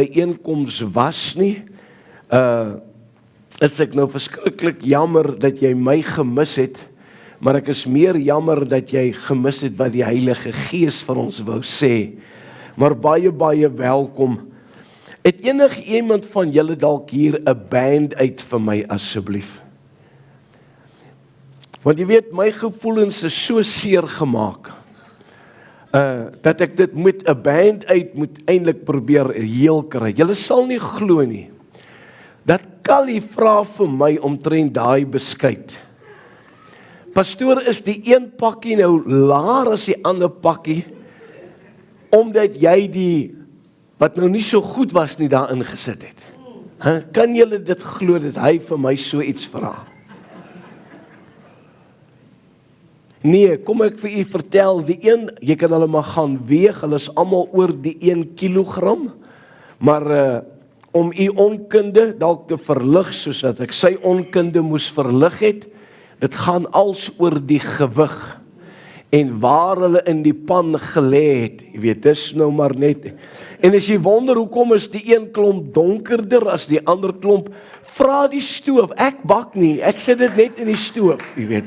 byeenkoms was nie, is ek nou verskriklik jammer dat jy my gemis het, maar ek is meer jammer dat jy gemis het wat die Heilige Gees vir ons wou sê. Maar baie, baie welkom. Het iemand van julle dalk hier 'n band uit vir my asseblief? Want jy weet, my gevoelens is so seer gemaak, dat ek dit met 'n band uit moet eintlik probeer heel kry. Julle sal nie glo nie, dat Callie vra vir my omtrent daai beskuit. Pastoor, is die een pakkie nou laer as die ander pakkie, omdat jy die, wat nou nie so goed was nie, daarin gesit het. Kan julle dit glo, dat hy vir my so iets vra? Nee, kom ek vir u vertel, die een, jy kan hulle maar gaan weeg, hulle is almal oor die 1 kilogram, maar om u onkunde dalk te verlig, soos dat ek sy onkunde moes verlig het, dit gaan als oor die gewig, en waar hulle in die pan gelê het, jy weet, dis nou maar net, en as jy wonder, hoekom is die een klomp donkerder as die ander klomp, vra die stoof, ek bak nie, ek sit dit net in die stoof, jy weet,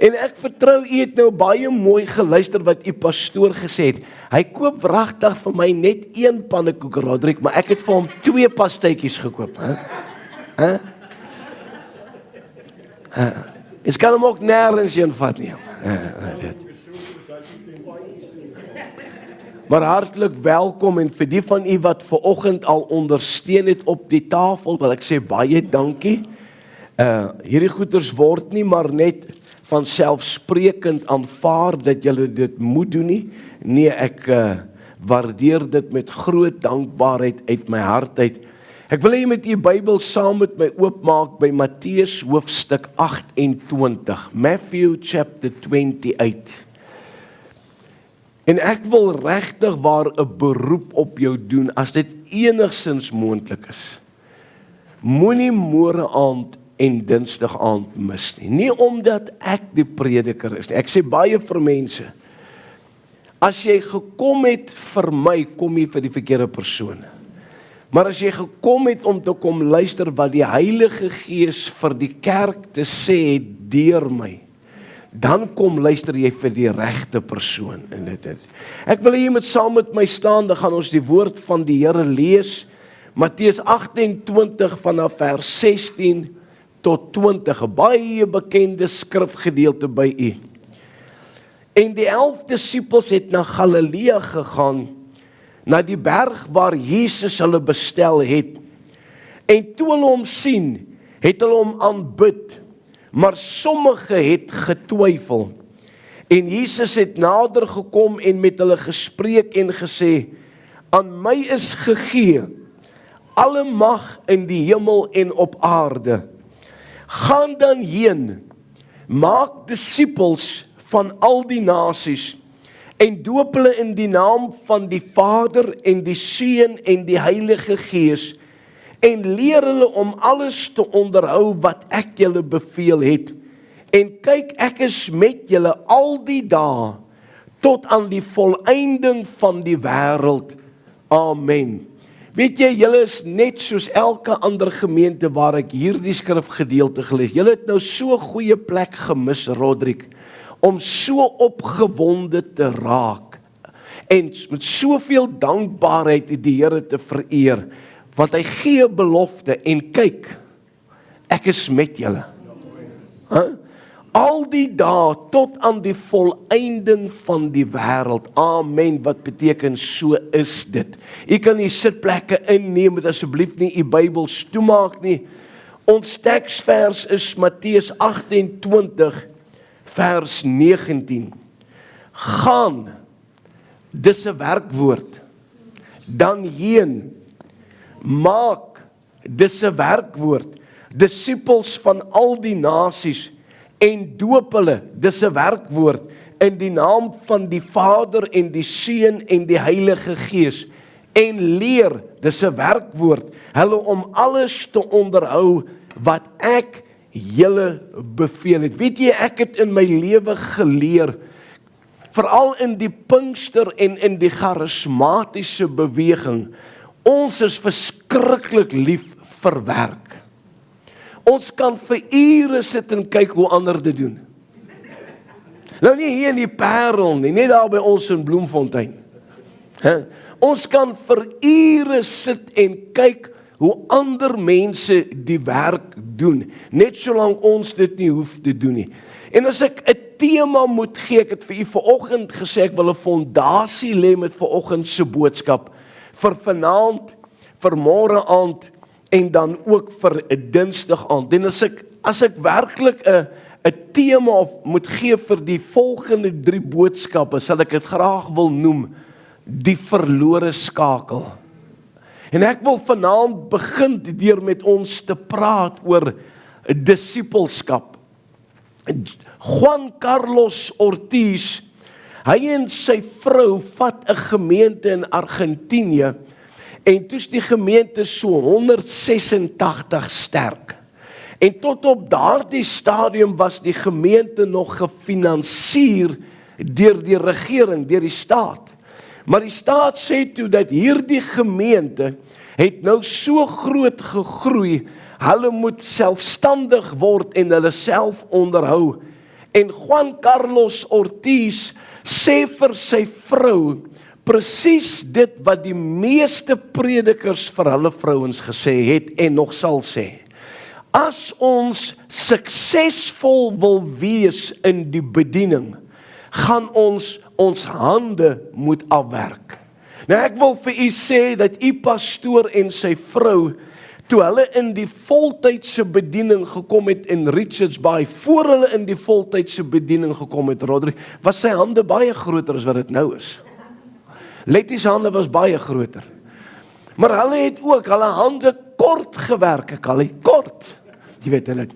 en ek vertrou, u het nou baie mooi geluister wat u pastoor gesê het. Hy koop wragtig vir my net 1 pannekoek, Roderick, maar ek het vir hom 2 pastytjies gekoop. Ek kan hom ook nêrens heen vat nie. Maar hartlik welkom, en vir die van u wat vanoggend al ondersteun het op die tafel, wil ek sê baie dankie. Hierdie goeders word nie maar net van selfsprekend aanvaar dat julle dit moet doen nie. Nee, ek waardeer dit met groot dankbaarheid uit my hart uit. Ek wil hê met u Bybel saam met my oopmaak by Matteus hoofstuk 28, Matthew chapter 28. En ek wil regtig waar 'n beroep op jou doen, as dit enigsins moontlik is. Moenie môre aand en Dinsdag aand mis nie. Nie omdat ek die prediker is nie. Ek sê baie vir mense, as jy gekom het vir my, kom jy vir die verkeerde persone. Maar as jy gekom het om te kom luister wat die Heilige Gees vir die kerk te sê deur my, dan kom luister jy vir die regte persoon. Ek wil hê jy moet saam met my staan, dan gaan ons die woord van die Here lees, Matteus 28 vanaf vers 16 tot 20, 'n baie bekende skrifgedeelte by u. En die 11 disippels het na Galilea gegaan, na die berg waar Jesus hulle bestel het. En toe hulle hom sien, het hulle hom aanbid, maar sommige het getwyfel. En Jesus het nader gekom en met hulle gespreek en gesê, aan my is gegee alle mag in die hemel en op aarde. Gaan dan heen, maak disippels van al die nasies, en doop hulle in die naam van die Vader en die Seun en die Heilige Gees, en leer hulle om alles te onderhou wat ek julle beveel het. En kyk, ek is met julle al die dae, tot aan die volëinding van die wêreld. Amen. Weet jy, julle is net soos elke ander gemeente waar ek hierdie skrifgedeelte gelees. Julle het nou so 'n goeie plek gemis, Roderick, om so opgewonde te raak en met soveel dankbaarheid die Here te vereer, want hy gee 'n belofte en kyk, ek is met julle. Al die dae tot aan die volëinding van die wêreld. Amen, wat beteken so is dit. U kan die sitplekke inneem, moet asseblief nie u Bybels toemaak nie. Ons teksvers is Matteus 28 vers 19. Gaan, dis 'n werkwoord. Dan heen, maak, dis 'n werkwoord. Disippels van al die nasies, en doop hulle, dis 'n werkwoord, in die naam van die Vader en die Seun en die Heilige Gees, en leer, dis 'n werkwoord, hulle om alles te onderhou wat ek julle beveel het. Weet jy, ek het in my lewe geleer, veral in die Pinkster en in die charismatiese beweging, ons is verskriklik lief vir werk. Ons kan vir ure sit en kyk hoe ander dit doen. Nou nie hier in die Parel nie, net daar by ons in Bloemfontein. Ons kan vir ure sit en kyk hoe ander mense die werk doen, net solank ons dit nie hoef te doen nie. En as ek 'n tema moet gee, ek het vir u vanoggend gesê, ek wil 'n fondasie lê met vanoggend se boodskap, vir vanaand, vir môre aand, en dan ook vir 'n Dinsdag aand. En as ek werklik 'n tema moet gee vir die volgende 3 boodskappe, sal ek dit graag wil noem, die verlore skakel. En ek wil vanaand begin deur met ons te praat oor disippelskap. Juan Carlos Ortiz, hy en sy vrou vat 'n gemeente in Argentinië, en toe is die gemeente so 186 sterk. En tot op daardie stadium was die gemeente nog gefinansier deur die regering, deur die staat. Maar die staat sê toe dat hierdie gemeente het nou so groot gegroei, hulle moet selfstandig word en hulle self onderhou. En Juan Carlos Ortiz sê vir sy vrou presies dit wat die meeste predikers vir hulle vrouens gesê het en nog sal sê. As ons suksesvol wil wees in die bediening, gaan ons hande moet afwerk. Nou ek wil vir u sê dat u pastoor en sy vrou, toe hulle in die voltydse bediening gekom het in Richards Bay, voor hulle in die voltydse bediening gekom het, Roderick, was sy hande baie groter as wat dit nou is. Letty se hande was baie groter. Maar hulle het ook hulle hande kort gewerk, kort. Jy weet hulle.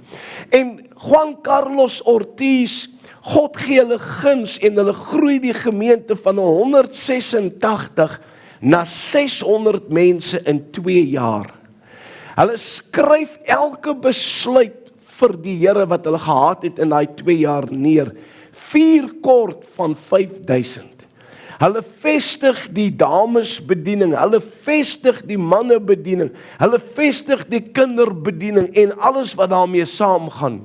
En Juan Carlos Ortiz, God gee hulle guns en hulle groei die gemeente van 186 na 600 mense in 2 jaar. Hulle skryf elke besluit vir die Here wat hulle gehad het in daai 2 jaar neer. 4 kort van 5000. Hulle vestig die damesbediening, hulle vestig die mannebediening, hulle vestig die kinderbediening en alles wat daarmee saamgaan.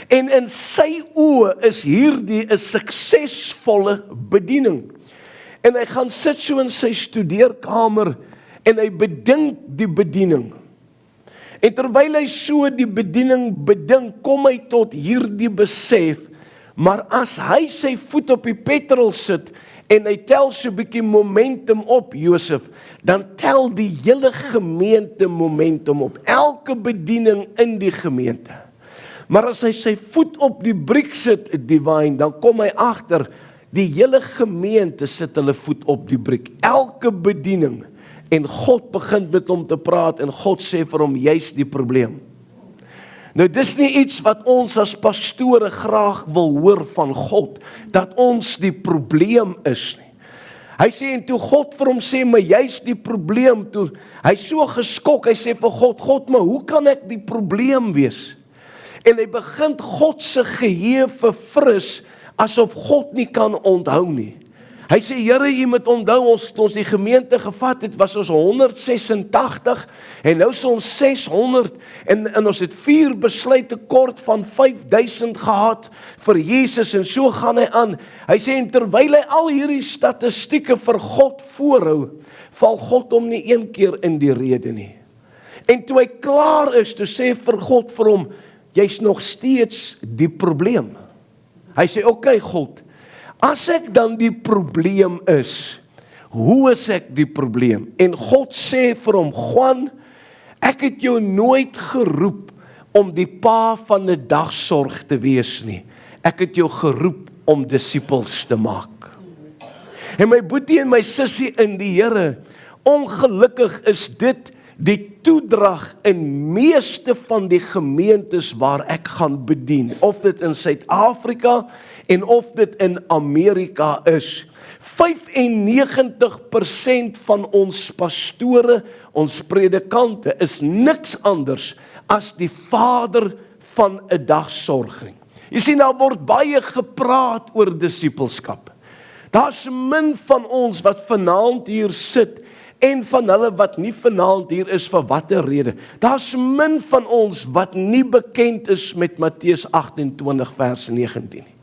En in sy oë is hierdie 'n suksesvolle bediening. En hy gaan sit so in sy studeerkamer en hy bedink die bediening. En terwyl hy so die bediening bedink, kom hy tot hierdie besef, maar as hy sy voet op die petrol sit en hy tel so 'n bietjie momentum op, Josef, dan tel die hele gemeente momentum op, elke bediening in die gemeente. Maar as hy sy voet op die briek sit, Divine, dan kom hy agter, die hele gemeente sit hulle voet op die briek, elke bediening, en God begin met hom te praat, en God sê vir hom, jy's die probleem. Nou dis nie iets wat ons as pastore graag wil hoor van God, dat ons die probleem is nie. Hy sê, en toe God vir hom sê, maar jy's die probleem, toe hy so geskok, hy sê vir God, maar hoe kan ek die probleem wees? En hy begin God se geheue verfris, asof God nie kan onthou nie. Hy sê, Here, jy moet onthou, ons die gemeente gevat het, was ons 186, en nou is ons 600, en ons het 4 besluite kort van 5000 gehad vir Jesus, en so gaan hy aan. Hy sê, en terwyl hy al hierdie statistieke vir God voorhou, val God hom nie een keer in die rede nie. En toe hy klaar is, toe sê vir God vir hom, jy's nog steeds die probleem. Hy sê, okay God, as ek dan die probleem is, hoe is ek die probleem? En God sê vir hom, Juan, ek het jou nooit geroep om die pa van 'n dagsorg te wees nie. Ek het jou geroep om disippels te maak. En my boetie en my sussie in die Here, ongelukkig is dit die toedrag in meeste van die gemeentes waar ek gaan bedien, of dit in Suid-Afrika en of dit in Amerika is. 95% van ons pastore, ons predikante, is niks anders as die vader van 'n dagsorging. Jy sien, daar word baie gepraat oor disippelskap. Daar's min van ons wat vanaand hier sit, en van hulle wat nie vanaand hier is vir watter rede. Daar's min van ons wat nie bekend is met Matteus 28 vers 19 nie.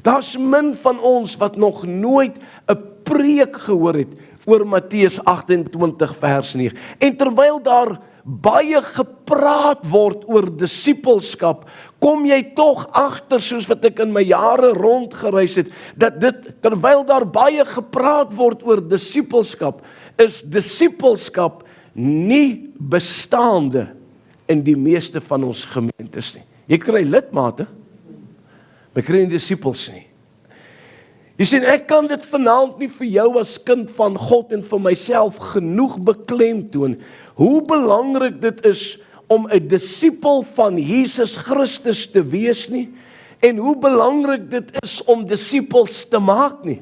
Daar's min van ons wat nog nooit 'n preek gehoor het oor Matteus 28 vers 9. En terwyl daar baie gepraat word oor disippelskap, kom jy tog agter, soos wat ek in my jare rondgereis het, dat dit, terwyl daar baie gepraat word oor disippelskap, is disippelskap nie bestaande in die meeste van ons gemeentes nie. Jy kry lidmate, maar kry nie disippels nie. Jy sien, ek kan dit vanaand nie vir jou as kind van God en vir myself genoeg beklemtoon, hoe belangrik dit is om 'n disipel van Jesus Christus te wees nie, en hoe belangrik dit is om disipels te maak nie.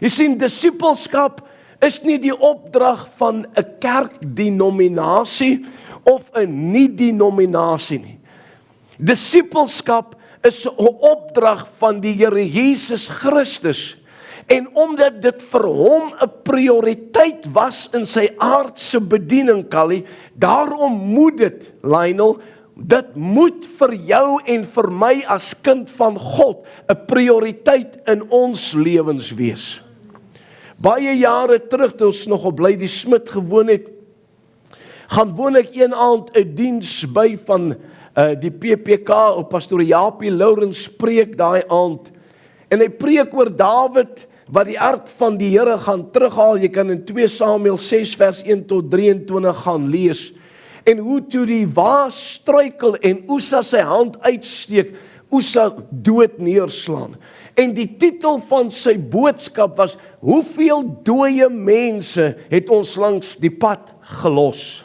Jy sien, disipelskap is nie die opdrag van 'n kerkdenominasie of 'n nie-denominasie nie. Disipelskap is 'n opdrag van die Here Jesus Christus, en omdat dit vir hom 'n prioriteit was in sy aardse bediening, Callie, daarom moet dit, Lionel, dit moet vir jou en vir my as kind van God 'n prioriteit in ons lewens wees. Baie jare terug, toe ons nog op Lady Smith gewoon het, gaan woon ek een aand 'n diens by van die PPK, op Pastor Japie Lourens preek daai aand, en hy preek oor Dawid, wat die ark van die Here gaan terughaal. Jy kan in 2 Samuel 6 vers 1 tot 23 gaan lees, en hoe toe die waas struikel en Ussa sy hand uitsteek, Ussa dood neerslaan. En die titel van sy boodskap was, hoeveel dooie mense het ons langs die pad gelos?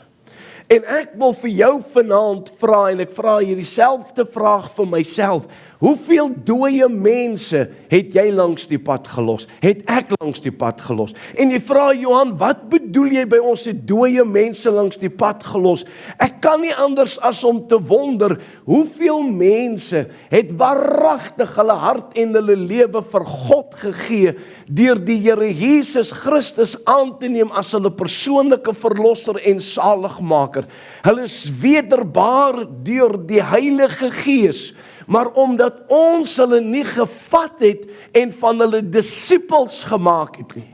En ek wil vir jou vanaand vra, en ek vra hierdie selfde vraag vir myself, hoeveel dooie mense het jy langs die pad gelos? Het ek langs die pad gelos? En jy vra, Johan, wat bedoel jy by ons het dooie mense langs die pad gelos? Ek kan nie anders as om te wonder, hoeveel mense het waaragtig hulle hart en hulle lewe vir God gegee, deur die Here Jesus Christus aan te neem as hulle persoonlike verlosser en saligmaker. Hulle is wederbaar deur die Heilige Gees, maar omdat ons hulle nie gevat het en van hulle disippels gemaak het nie.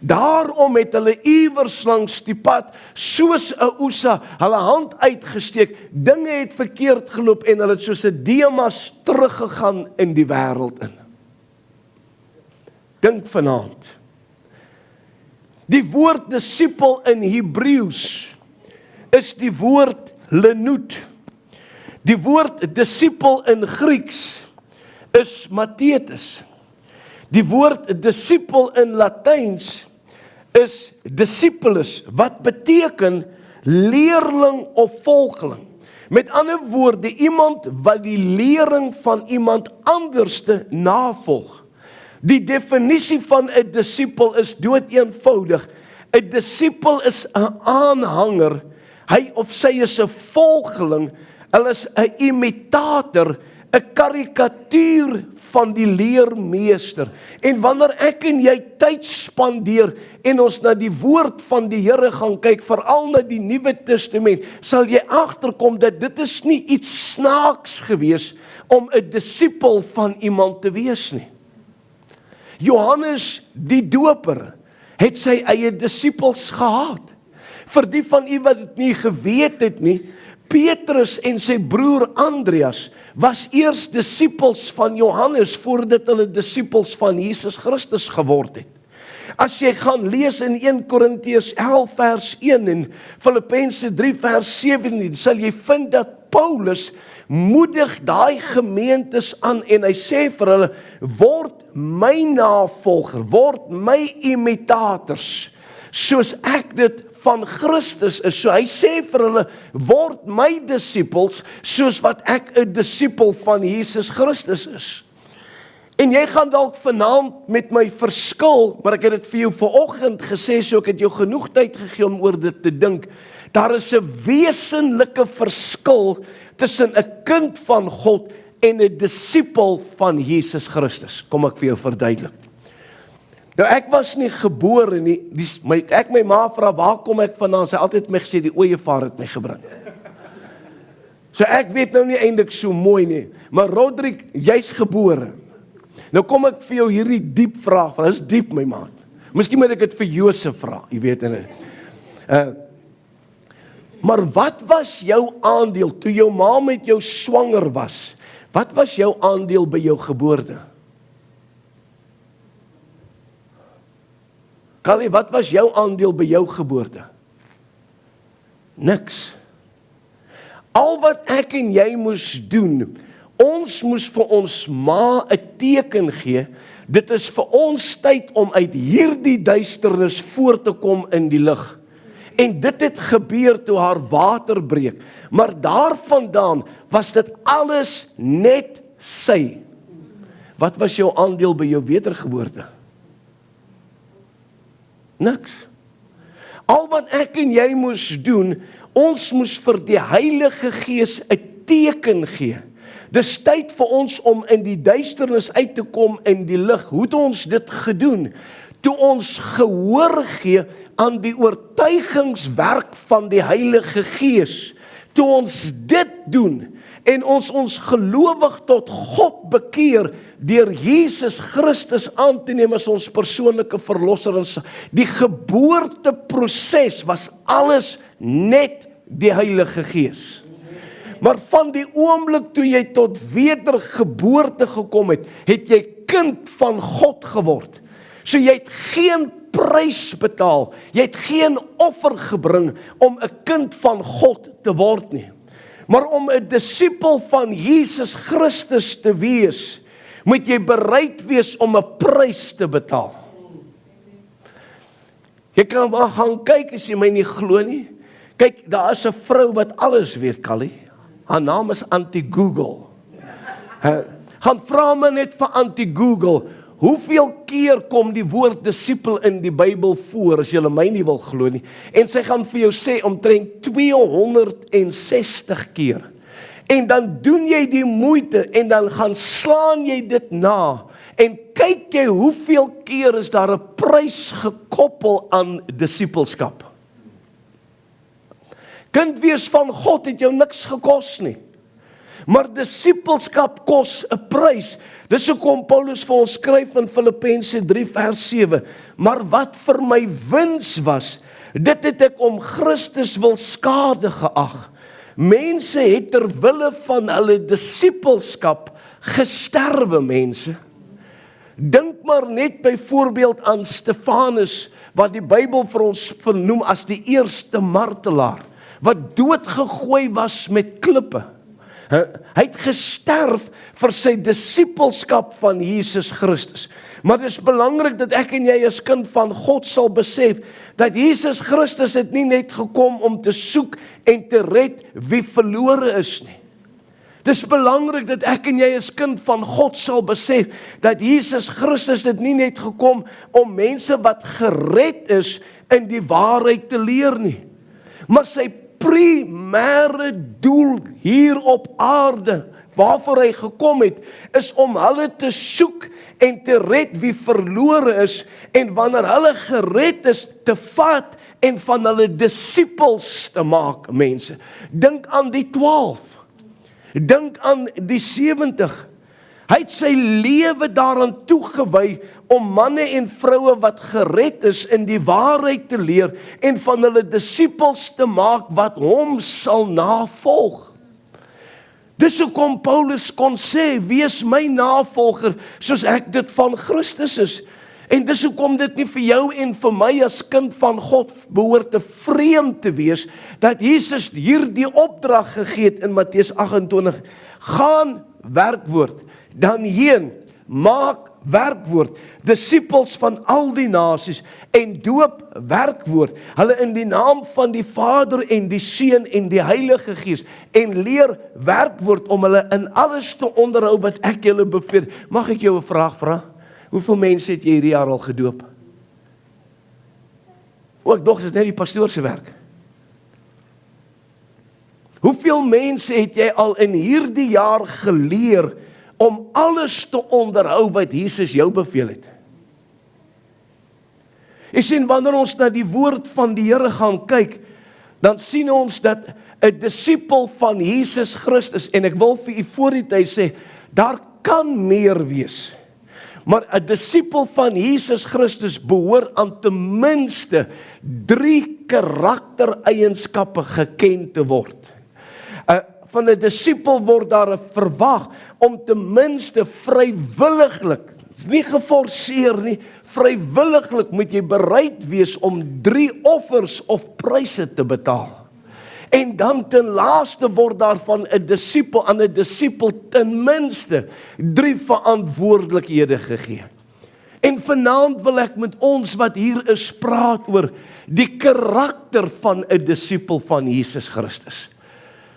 Daarom het hulle iewers langs die pad, soos 'n Ussa, hulle hand uitgesteek, dinge het verkeerd geloop en hulle het soos 'n Demas teruggegaan in die wêreld in. Dink vanaand. Die woord disipel in Hebreëus is die woord lenoet. Die woord disipel in Grieks is mathetes. Die woord disipel in Latyns is discipulus, wat beteken leerling of volgeling. Met ander woorde, iemand wat die lering van iemand anderste navolg. Die definisie van 'n disipel is doeteenvoudig. 'n Disipel is 'n aanhanger, hy of sy is 'n volgeling, hulle is 'n imitator, 'n karikatuur van die leermeester. En wanneer ek en jy tyd spandeer en ons na die woord van die Here gaan kyk, veral na die Nuwe Testament, sal jy agterkom dat dit is nie iets snaaks gewees om 'n disipel van iemand te wees nie. Johannes die Doper het sy eie disippels gehad. Vir die van u wat dit nie geweet het nie, Petrus en sy broer Andreas was eers disippels van Johannes voordat hulle disippels van Jesus Christus geword het. As jy gaan lees in 1 Korintiërs 11 vers 1 en Filippense 3 vers 17, sal jy vind dat Paulus moedig daai gemeentes aan en hy sê vir hulle, word my navolger, word my imitators, soos ek dit van Christus is. So hy sê vir hulle, word my disippels, soos wat ek 'n disipel van Jesus Christus is. En jy gaan dalk vanaand met my verskil, maar ek het dit vir jou vanoggend gesê, so ek het jou genoeg tyd gegee om oor dit te dink. Daar is 'n wesenlike verskil tussen 'n kind van God en 'n disipel van Jesus Christus. Kom ek vir jou verduidelik. Nou ek was nie gebore nie, my ma vra, waar kom ek vandaan? Sy altyd het my gesê, die ooievaar het my gebring. So ek weet nou nie eintlik so mooi nie, maar Roderick, jy's gebore. Nou kom ek vir jou hierdie diep vraag, want dit is diep my maat. Miskien moet ek dit vir Josef vra, jy weet en maar wat was jou aandeel, toe jou ma met jou swanger was? Wat was jou aandeel by jou geboorte? Callie, wat was jou aandeel by jou geboorte? Niks. Al wat ek en jy moes doen, ons moes vir ons ma 'n teken gee, dit is vir ons tyd om uit hierdie duisternis voort te kom in die lig. En dit het gebeur toe haar water breek, maar daarvandaan was dit alles net sy. Wat was jou aandeel by jou wedergeboorte? Niks. Al wat ek en jy moes doen, ons moes vir die Heilige Gees 'n teken gee. Dis tyd vir ons om in die duisternis uit te kom in die lig. Hoe het ons dit gedoen? Toe ons gehoor gee aan die oortuigingswerk van die Heilige Gees. Toe ons dit doen en ons gelowig tot God bekeer deur Jesus Christus aan te neem as ons persoonlike verlosser. Die geboorteproses was alles net die Heilige Gees. Maar van die oomblik toe jy tot wedergeboorte gekom het, het jy kind van God geword. So jy het geen prys betaal, jy het geen offer gebring om 'n kind van God te word nie. Maar om 'n disipel van Jesus Christus te wees, moet jy bereid wees om 'n prys te betaal. Jy kan maar gaan kyk as jy my nie glo nie. Kyk, daar is 'n vrou wat alles weet, Callie. Haar naam is Anti-Google. Gaan vra my net vir Anti-Google, hoeveel keer kom die woord disipel in die Bybel voor, as jy my nie wil glo nie. En sy gaan vir jou sê, omtrent 260 keer. En dan doen jy die moeite, en dan gaan slaan jy dit na, en kyk jy hoeveel keer is daar 'n prys gekoppel aan disipelskap. Kind wees van God het jou niks gekos nie. Maar disipelskap kos 'n prys. Dis hoekom Paulus vir ons skryf in Filippense 3 vers 7. Maar wat vir my wins was, dit het ek om Christus wil skade geag. Mense het ter wille van hulle disipelskap gesterwe, mense. Dink maar net byvoorbeeld aan Stefanus, wat die Bybel vir ons vernoem as die eerste martelaar, wat doodgegooi was met klippe. Hy het gesterf vir sy disipelskap van Jesus Christus. Maar dit is belangrik dat ek en jy as kind van God sal besef, dat Jesus Christus het nie net gekom om te soek en te red wie verlore is nie. Dit is belangrik dat ek en jy as kind van God sal besef, dat Jesus Christus het nie net gekom om mense wat gered is in die waarheid te leer nie. Maar sy primêre doel hier op aarde, waarvoor hy gekom het, is om hulle te soek en te red wie verlore is, en wanneer hulle gered is, te vat en van hulle disipels te maak, mense. Dink aan die 12, dink aan die 70, hy het sy lewe daaraan toegewy om manne en vroue wat gered is in die waarheid te leer en van hulle disipels te maak wat hom sal navolg. Dis hoekom Paulus kon sê, wees my navolger soos ek dit van Christus is. En dis hoekom dit nie vir jou en vir my as kind van God behoort te vreemd te wees, dat Jesus hierdie opdrag gegee het in Matteus 28, gaan werkwoord, dan heen, maak werkwoord, disipels van al die nasies, en doop werkwoord, hulle in die naam van die Vader en die Seun en die Heilige Gees, en leer werkwoord om hulle in alles te onderhou wat ek julle beveel. Mag ek jou 'n vraag vra? Hoeveel mense het jy hierdie jaar al gedoop? Ek dog, dit is net die pastoor se werk. Hoeveel mense het jy al in hierdie jaar geleer om alles te onderhou wat Jesus jou beveel het? Jy sien, wanneer ons na die woord van die Here gaan kyk, dan sien ons dat 'n disipel van Jesus Christus, en ek wil vir u voor die tyd sê, daar kan meer wees. Maar 'n disipel van Jesus Christus behoort aan ten minste 3 karaktereienskappe geken te word. Van 'n disipel word daar verwag om ten minste vrywilliglik, dit is nie geforseer nie, vrywilliglik moet jy bereid wees om 3 offers of pryse te betaal. En dan ten laaste word daar van 'n disipel aan 'n disipel ten minste 3 verantwoordelikhede gegee. En vanaand wil ek met ons wat hier is praat oor die karakter van 'n disipel van Jesus Christus.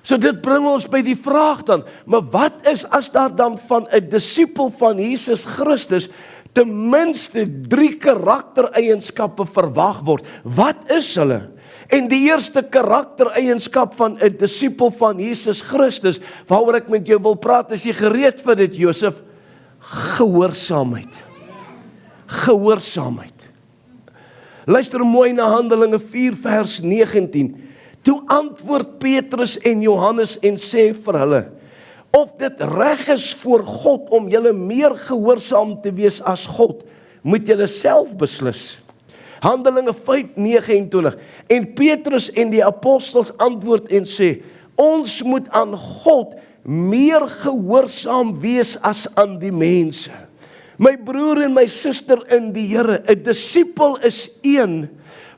So dit bring ons by die vraag dan, maar wat is as daar dan van 'n disipel van Jesus Christus ten minste 3 karaktereienskappe verwag word? Wat is hulle? En die eerste karaktereienskap van 'n disipel van Jesus Christus, waaroor ek met jou wil praat, is jy gereed vir dit, Josef? Gehoorsaamheid. Gehoorsaamheid. Luister mooi na Handelinge 4 vers 19. Toe antwoord Petrus en Johannes en sê vir hulle, of dit reg is voor God om julle meer gehoorsaam te wees as God, moet julle self beslis. Handelinge 5:29. En Petrus en die apostels antwoord en sê, ons moet aan God meer gehoorsaam wees as aan die mense. My broer en my suster in die Here, 'n disipel is een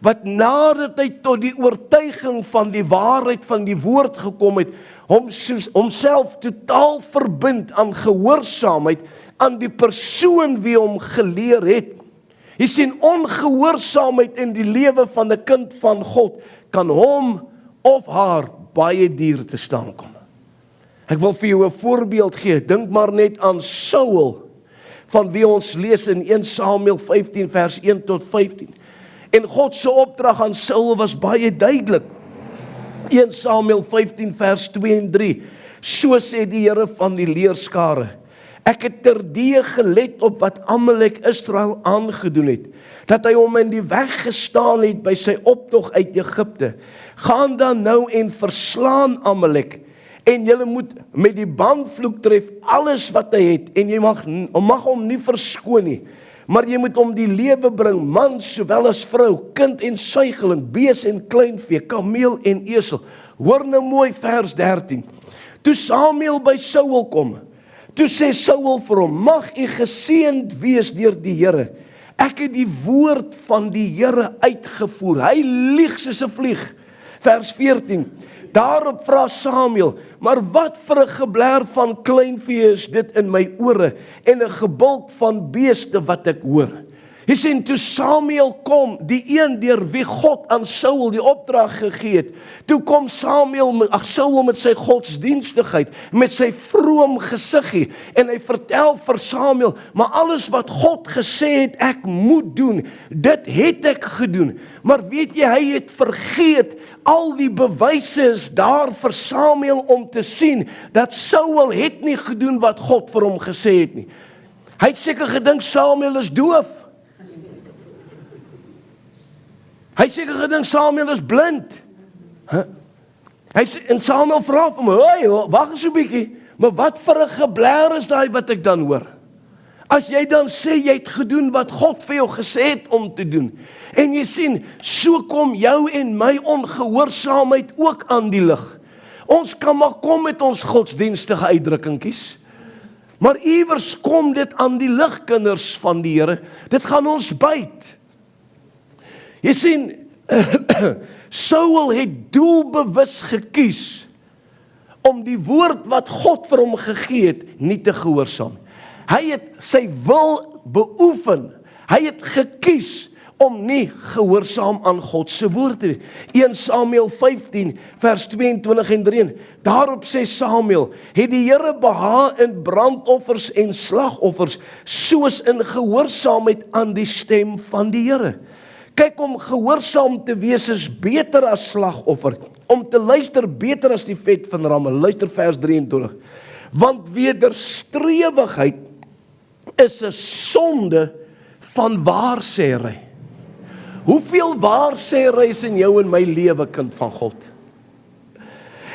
wat nadat hy tot die oortuiging van die waarheid van die woord gekom het, homself totaal verbind aan gehoorsaamheid aan die persoon wie hom geleer het. Jy sien, ongehoorsaamheid in die lewe van 'n kind van God kan hom of haar baie duur te staan kom. Ek wil vir jou 'n voorbeeld gee. Dink maar net aan Saul, van wie ons lees in 1 Samuel 15 vers 1 tot 15. En God se opdrag aan Saul was baie duidelik. 1 Samuel 15 vers 2 en 3. So sê die Here van die leerskare, ek het terdee gelet op wat Amalek Israel aangedoen het, dat hy hom in die weg gestaan het by sy optog uit Egipte. Gaan dan nou en verslaan Amalek, en julle moet met die banvloek tref alles wat hy het, en jy mag hom nie verskoon nie, maar jy moet hom die lewe bring, man sowel as vrou, kind en suigeling, bees en kleinvee, kameel en esel. Hoor nou mooi vers 13. Toe Samuel by Saul kom, toe sê Saul vir hom, mag u geseënd wees deur die Here. Ek het die woord van die Here uitgevoer. Hy lieg soos 'n vlieg. Vers 14. Daarop vra Samuel, maar wat vir 'n geblær van kleinvee is dit in my ore en 'n gebulk van beeste wat ek hoor. Jy sien, toe Samuel kom, die een deur wie God aan Saul die opdrag gegee het, toe kom Saul met sy godsdienstigheid, met sy vroom gesiggie, en hy vertel vir Samuel, maar alles wat God gesê het ek moet doen, dit het ek gedoen. Maar weet jy, hy het vergeet, al die bewyse is daar vir Samuel om te sien, dat Saul het nie gedoen wat God vir hom gesê het nie. Hy het seker gedink Samuel is doof. Hy seker gedink Samuel is blind. En Samuel vra vir my, "Hoi, wag eens 'n bietjie, maar wat vir 'n geblær is daai wat ek dan hoor? As jy dan sê jy het gedoen wat God vir jou gesê het om te doen." En jy sien, so kom jou en my ongehoorsaamheid ook aan die lig. Ons kan maar kom met ons godsdienstige uitdrukkingkies, maar iewers kom dit aan die lig, kinders van die Here. Dit gaan ons byt. Jy sien, Saul het doelbewus gekies om die woord wat God vir hom gegee het, nie te gehoorsaam. Hy het sy wil beoefen. Hy het gekies om nie gehoorsaam aan God se woord te wees. 1 Samuel 15 vers 22 en 3. Daarop sê Samuel, het die Here behaag in brandoffers en slagoffers, soos in gehoorsaamheid aan die stem van die Here. Kyk, om gehoorsaam te wees is beter as slagoffer. Om te luister beter as die vet van ramme. Luister vers 23. Want wederstrewigheid is 'n sonde van waarsêry. Hoeveel waarsêry is in jou en my lewe, kind van God?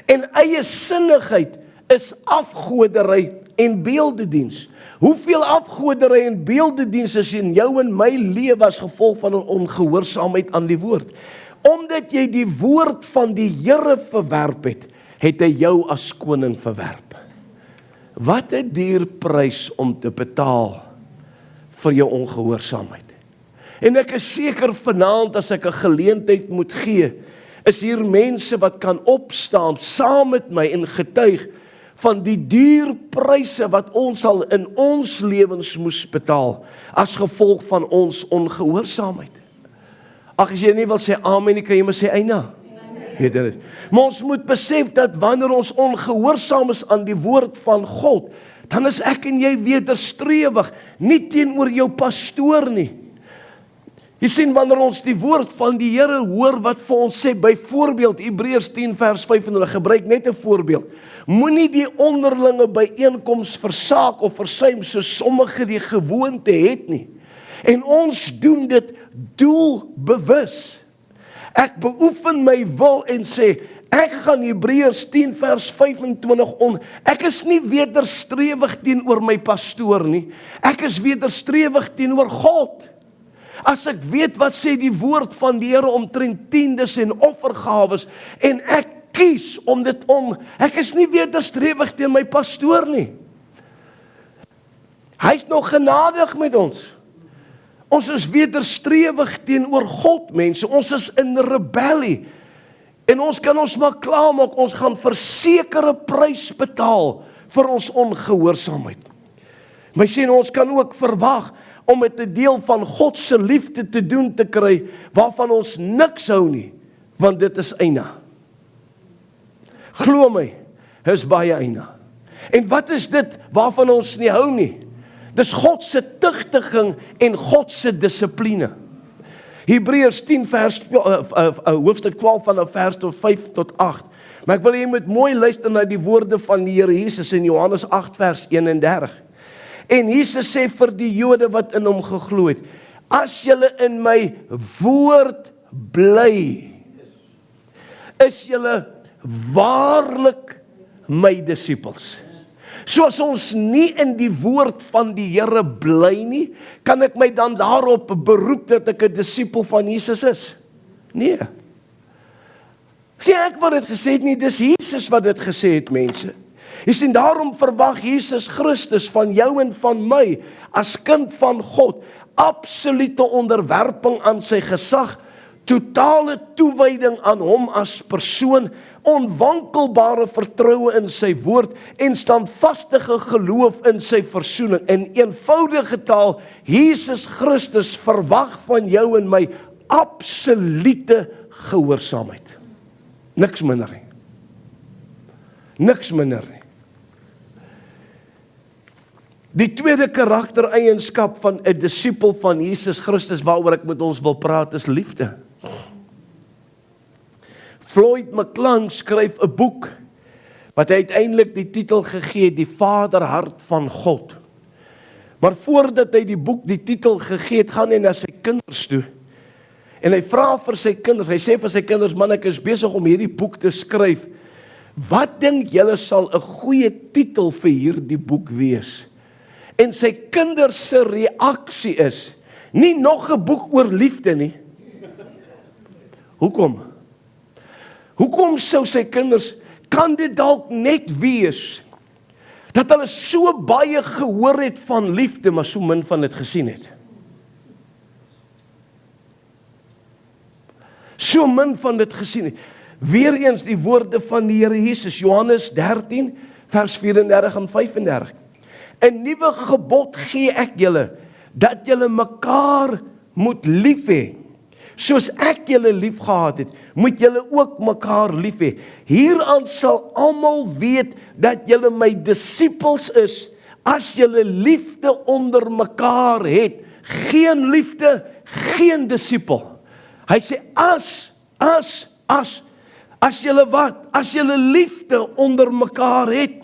En eie sinnigheid is afgodery en beeldediens. Hoeveel afgodery en beeldediens is in jou en my lewe as gevolg van 'n ongehoorsaamheid aan die woord? Omdat jy die woord van die Here verwerp het, het hy jou as koning verwerp. Wat 'n duur prys om te betaal vir jou ongehoorsaamheid. En ek is seker vanaand as ek 'n geleentheid moet gee, is hier mense wat kan opstaan saam met my en getuig van die duur pryse wat ons al in ons lewens moes betaal as gevolg van ons ongehoorsaamheid. Ag, as jy nie wil sê amen nie, kan jy maar sê eina. Maar ons moet besef dat wanneer ons ongehoorsaam is aan die woord van God, dan is ek en jy wederstrewig, nie teenoor jou pastoor nie. Jy sien, wanneer ons die woord van die Here hoor wat vir ons sê, byvoorbeeld Hebreërs 10 vers 25, gebruik net 'n voorbeeld. Moenie die onderlinge byeenkoms versaak of versuim soos sommige die gewoonte het nie. En ons doen dit doelbewus. Ek beoefen my wil en sê, ek gaan Hebreërs 10 vers 25 ek is nie wederstrewig teenoor my pastoor nie. Ek is wederstrewig teenoor God. As ek weet wat sê die woord van die Here omtrent tiendes en offergawes en ek kies om dit ek is nie wederstrewig teen my pastoor nie. Hy is nog genadig met ons. Ons is wederstrewig teenoor God, mense. Ons is in rebellie. En ons kan ons maar klaarmaak, ons gaan versekerde prys betaal vir ons ongehoorsaamheid. My sien, ons kan ook verwag om met 'n deel van God se liefde te doen te kry, waarvan ons niks hou nie, want dit is eina. Glo my, is baie eina. En wat is dit waarvan ons nie hou nie? Dis God se tugtiging en God se dissipline. Hebreërs 10 vers hoofstuk 12 vanaf vers 5 tot 8. Maar ek wil jy moet mooi luister na die woorde van die Here Jesus in Johannes 8 vers 31. En Jesus sê vir die Jode wat in hom geglo het, as julle in my woord bly, is julle waarlik my disippels. So as ons nie in die woord van die Here bly nie, kan ek my dan daarop beroep dat ek 'n disipel van Jesus is? Nee. Sê ek wat dit gesê het nie, dis Jesus wat dit gesê het, mense. Jy sien, daarom verwag Jesus Christus van jou en van my, as kind van God, absolute onderwerping aan sy gesag, totale toewyding aan hom as persoon, onwankelbare vertroue in sy woord en standvastige geloof in sy versoening. In eenvoudige taal, Jesus Christus verwag van jou en my absolute gehoorsaamheid. Niks minder nie. Niks minder nie. Die tweede karaktereienskap van 'n disipel van Jesus Christus waaroor ek met ons wil praat is liefde. Floyd McClung skryf 'n boek wat hy uiteindelik die titel gegee het, Die Vaderhart van God. Maar voordat hy die boek die titel gegee het, gaan hy na sy kinders toe. En hy vra vir sy kinders, hy sê vir sy kinders, man, ek is besig om hierdie boek te skryf. Wat dink julle sal 'n goeie titel vir hierdie boek wees? En sy kinders se reaksie is, nie nog 'n boek oor liefde nie. Hoekom? Hoekom sou sy kinders, kan dit dalk net wees, dat hulle so baie gehoor het van liefde, maar so min van dit gesien het? So min van dit gesien het. Weereens die woorde van die Here Jesus, Johannes 13, vers 34 en 35. 'n Nuwe gebod gee ek julle, dat julle mekaar moet lief hê. Soos ek julle lief gehad het, moet julle ook mekaar lief hê. Hieraan sal almal weet dat julle my disippels is, as julle liefde onder mekaar het. Geen liefde, geen disipel. Hy sê, as julle wat? As julle liefde onder mekaar het.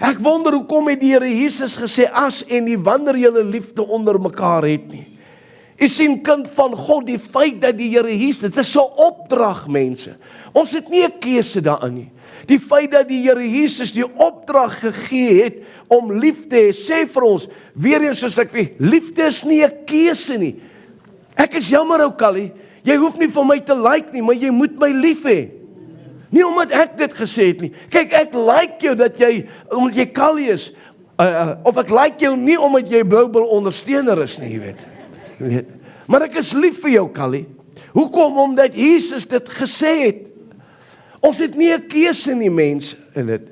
Ek wonder hoekom het die Here Jesus gesê, as en nie wanneer julle liefde onder mekaar het nie. Jy sien, kind van God, die feit dat die Here Jesus, dit is so opdrag, mense. Ons het nie 'n keuse daarin nie. Die feit dat die Here Jesus die opdrag gegee het om lief te hê, sê vir ons, weer eens soos ek weet, liefde is nie 'n keuse nie. Ek is jammer ou Callie, jy hoef nie vir my te like nie, maar jy moet my lief hê. Nie omdat ek dit gesê het nie. Kyk, ek like jou omdat jy Callie is, of ek like jou nie omdat jy Bybel ondersteuner is nie, jy weet. Maar ek is lief vir jou, Callie. Hoekom? Omdat Jesus dit gesê het. Ons het nie 'n keuse nie, mense, in dit.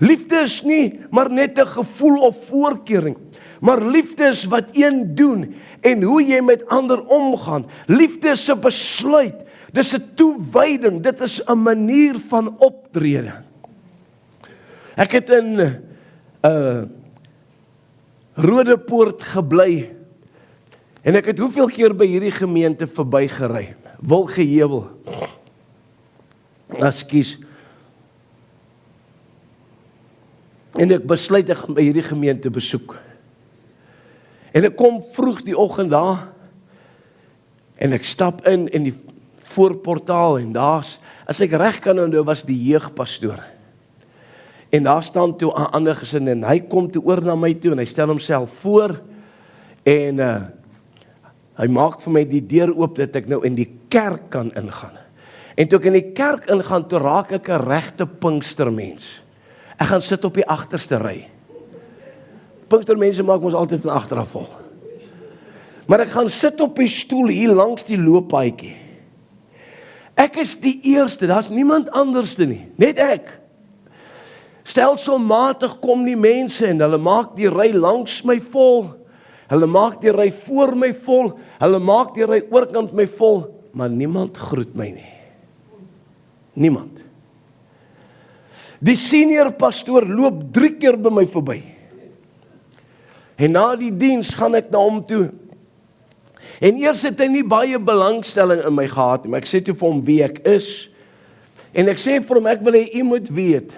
Liefde is nie maar net 'n gevoel of voorkeuring, maar liefde is wat een doen en hoe jy met ander omgaan. Liefde is 'n besluit, dis 'n toewyding, dit is 'n manier van optrede. Ek het in Rodepoort gebly en ek het hoeveel keer by hierdie gemeente verbygery, Wilgeheuwel. Ekskuus. En ek besluit ek gaan by hierdie gemeente besoek. En ek kom vroeg die oggend daar en ek stap in die voorportaal en daar's, as ek reg kan onthou, was die jeugpastoor. En daar staan toe 'n ander gesin en hy kom toe oor na my toe en hy stel homself voor en hy maak vir my die deur oop dat ek nou in die kerk kan ingaan. En toe ek in die kerk ingaan, toe raak ek 'n regte Pinkstermens. Ek gaan sit op die agterste ry. Pinkstermense maak ons altyd van agter af vol. Maar ek gaan sit op die stoel hier langs die looppaadjie. Ek is die eerste, daar's niemand anderste nie, net ek. Stelselmatig kom die mense en hulle maak die ry langs my vol. Hulle maak die ry voor my vol. Hulle maak die ry oorkant my vol, maar niemand groet my nie. Niemand. Die senior pastoor loop 3 keer by my verby. En na die diens gaan ek na hom toe. En eers het hy nie baie belangstelling in my gehad nie, maar ek sê toe vir hom wie ek is. En ek sê vir hom, ek wil hê u moet weet,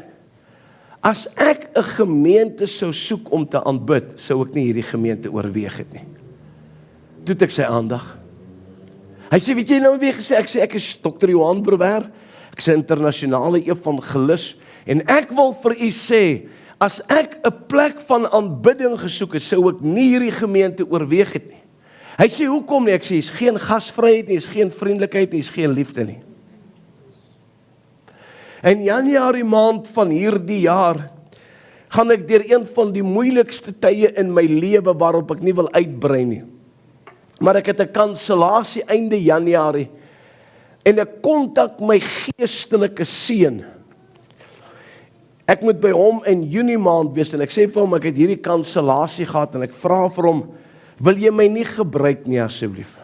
as ek 'n gemeente sou soek om te aanbid, sou ek nie hierdie gemeente oorweeg het nie. Toe het ek sy aandag. Hy sê, weet jy nou wie gesê? Ek sê, ek is Dr. Johan Brouwer, ek is 'n internasionale evangelis, en ek wil vir u sê, as ek 'n plek van aanbidding gesoek het, sou ek nie hierdie gemeente oorweeg het nie. Hy sê, hoekom nie? Ek sê, is geen gasvryheid nie, is geen vriendelikheid nie, is geen liefde nie. In Januarie maand van hierdie jaar, gaan ek deur een van die moeilikste tye in my lewe, waarop ek nie wil uitbrei nie. Maar ek het 'n kansellasie einde Januarie, en ek kontak my geestelike seun. Ek moet by hom in Junie maand wees, en ek sê vir hom, ek het hierdie kansellasie gehad, en ek vra vir hom, wil jy my nie gebruik nie asseblief?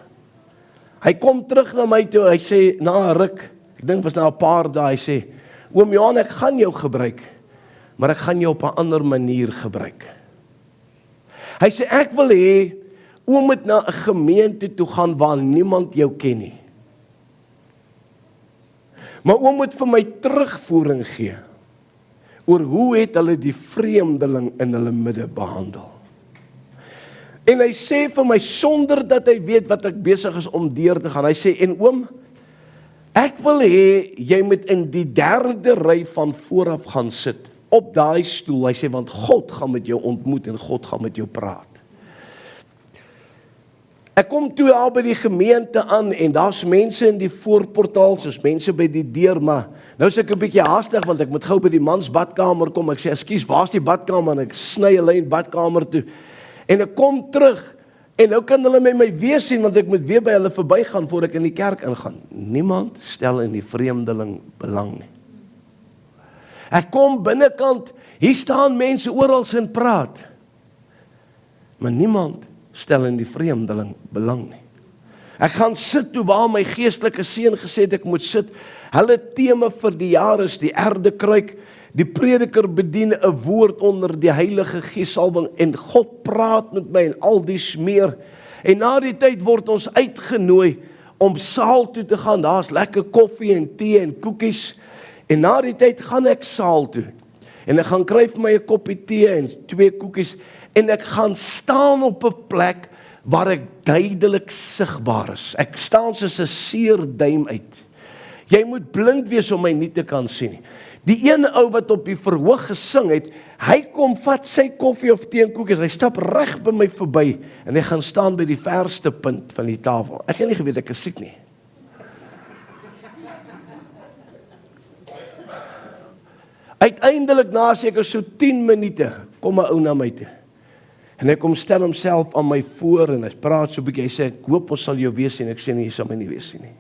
Hy kom terug na my toe, hy sê, na 'n ruk, ek dink was na 'n paar dae, hy sê, oom Johan, ek gaan jou gebruik, maar ek gaan jou op 'n ander manier gebruik. Hy sê, ek wil hê, oom moet na 'n gemeente toe gaan waar niemand jou ken nie. Maar oom moet vir my terugvoering gee, oor hoe het hulle die vreemdeling in hulle midde behandel. En hy sê vir my, sonder dat hy weet wat ek besig is om deur te gaan, hy sê, en oom, ek wil hê, jy moet in die 3de ry van vooraf gaan sit, op daai stoel, hy sê, want God gaan met jou ontmoet, en God gaan met jou praat. Ek kom toe al by die gemeente aan, en daar's mense in die voorportaal, soos mense by die deur, maar nou is ek 'n bietjie haastig, want ek moet gou by die mans badkamer kom, ek sê, ekskuus, waar's die badkamer, en ek sny 'n lyn badkamer toe, en ek kom terug, en nou kan hulle my weer sien, want ek moet weer by hulle verbygaan, voor ek in die kerk ingaan. Niemand stel in die vreemdeling belang nie. Ek kom binnekant, hier staan mense oral en praat, maar niemand stel in die vreemdeling belang nie. Ek gaan sit toe waar my geestelike seun gesê het ek moet sit. Hulle tema vir die jaar is die erdekruik. Die prediker bedien 'n woord onder die Heilige Gees salwing en God praat met my en al die smeer. En na die tyd word ons uitgenooi om saal toe te gaan. Daar's lekker koffie en tee en koekies. En na die tyd gaan ek saal toe. En ek gaan kry vir my 'n koppie tee en 2 koekies. En ek gaan staan op 'n plek waar ek duidelik sigbaar is. Ek staan soos 'n seerduim uit. Jy moet blind wees om my nie te kan sien nie. Die een ou wat op die verhoog gesing het, hy kom vat sy koffie of tee en koekies, hy stap reg by my verby en hy gaan staan by die verste punt van die tafel. Ek het nie geweet ek is siek nie. Uiteindelik na seker so 10 minute kom 'n ou na my toe. En hy kom stel homself aan my voor en hy praat so 'n bietjie, hy sê ek hoop ons sal jou weer sien. Ek sê nee, jy sal my nie weer sien nie.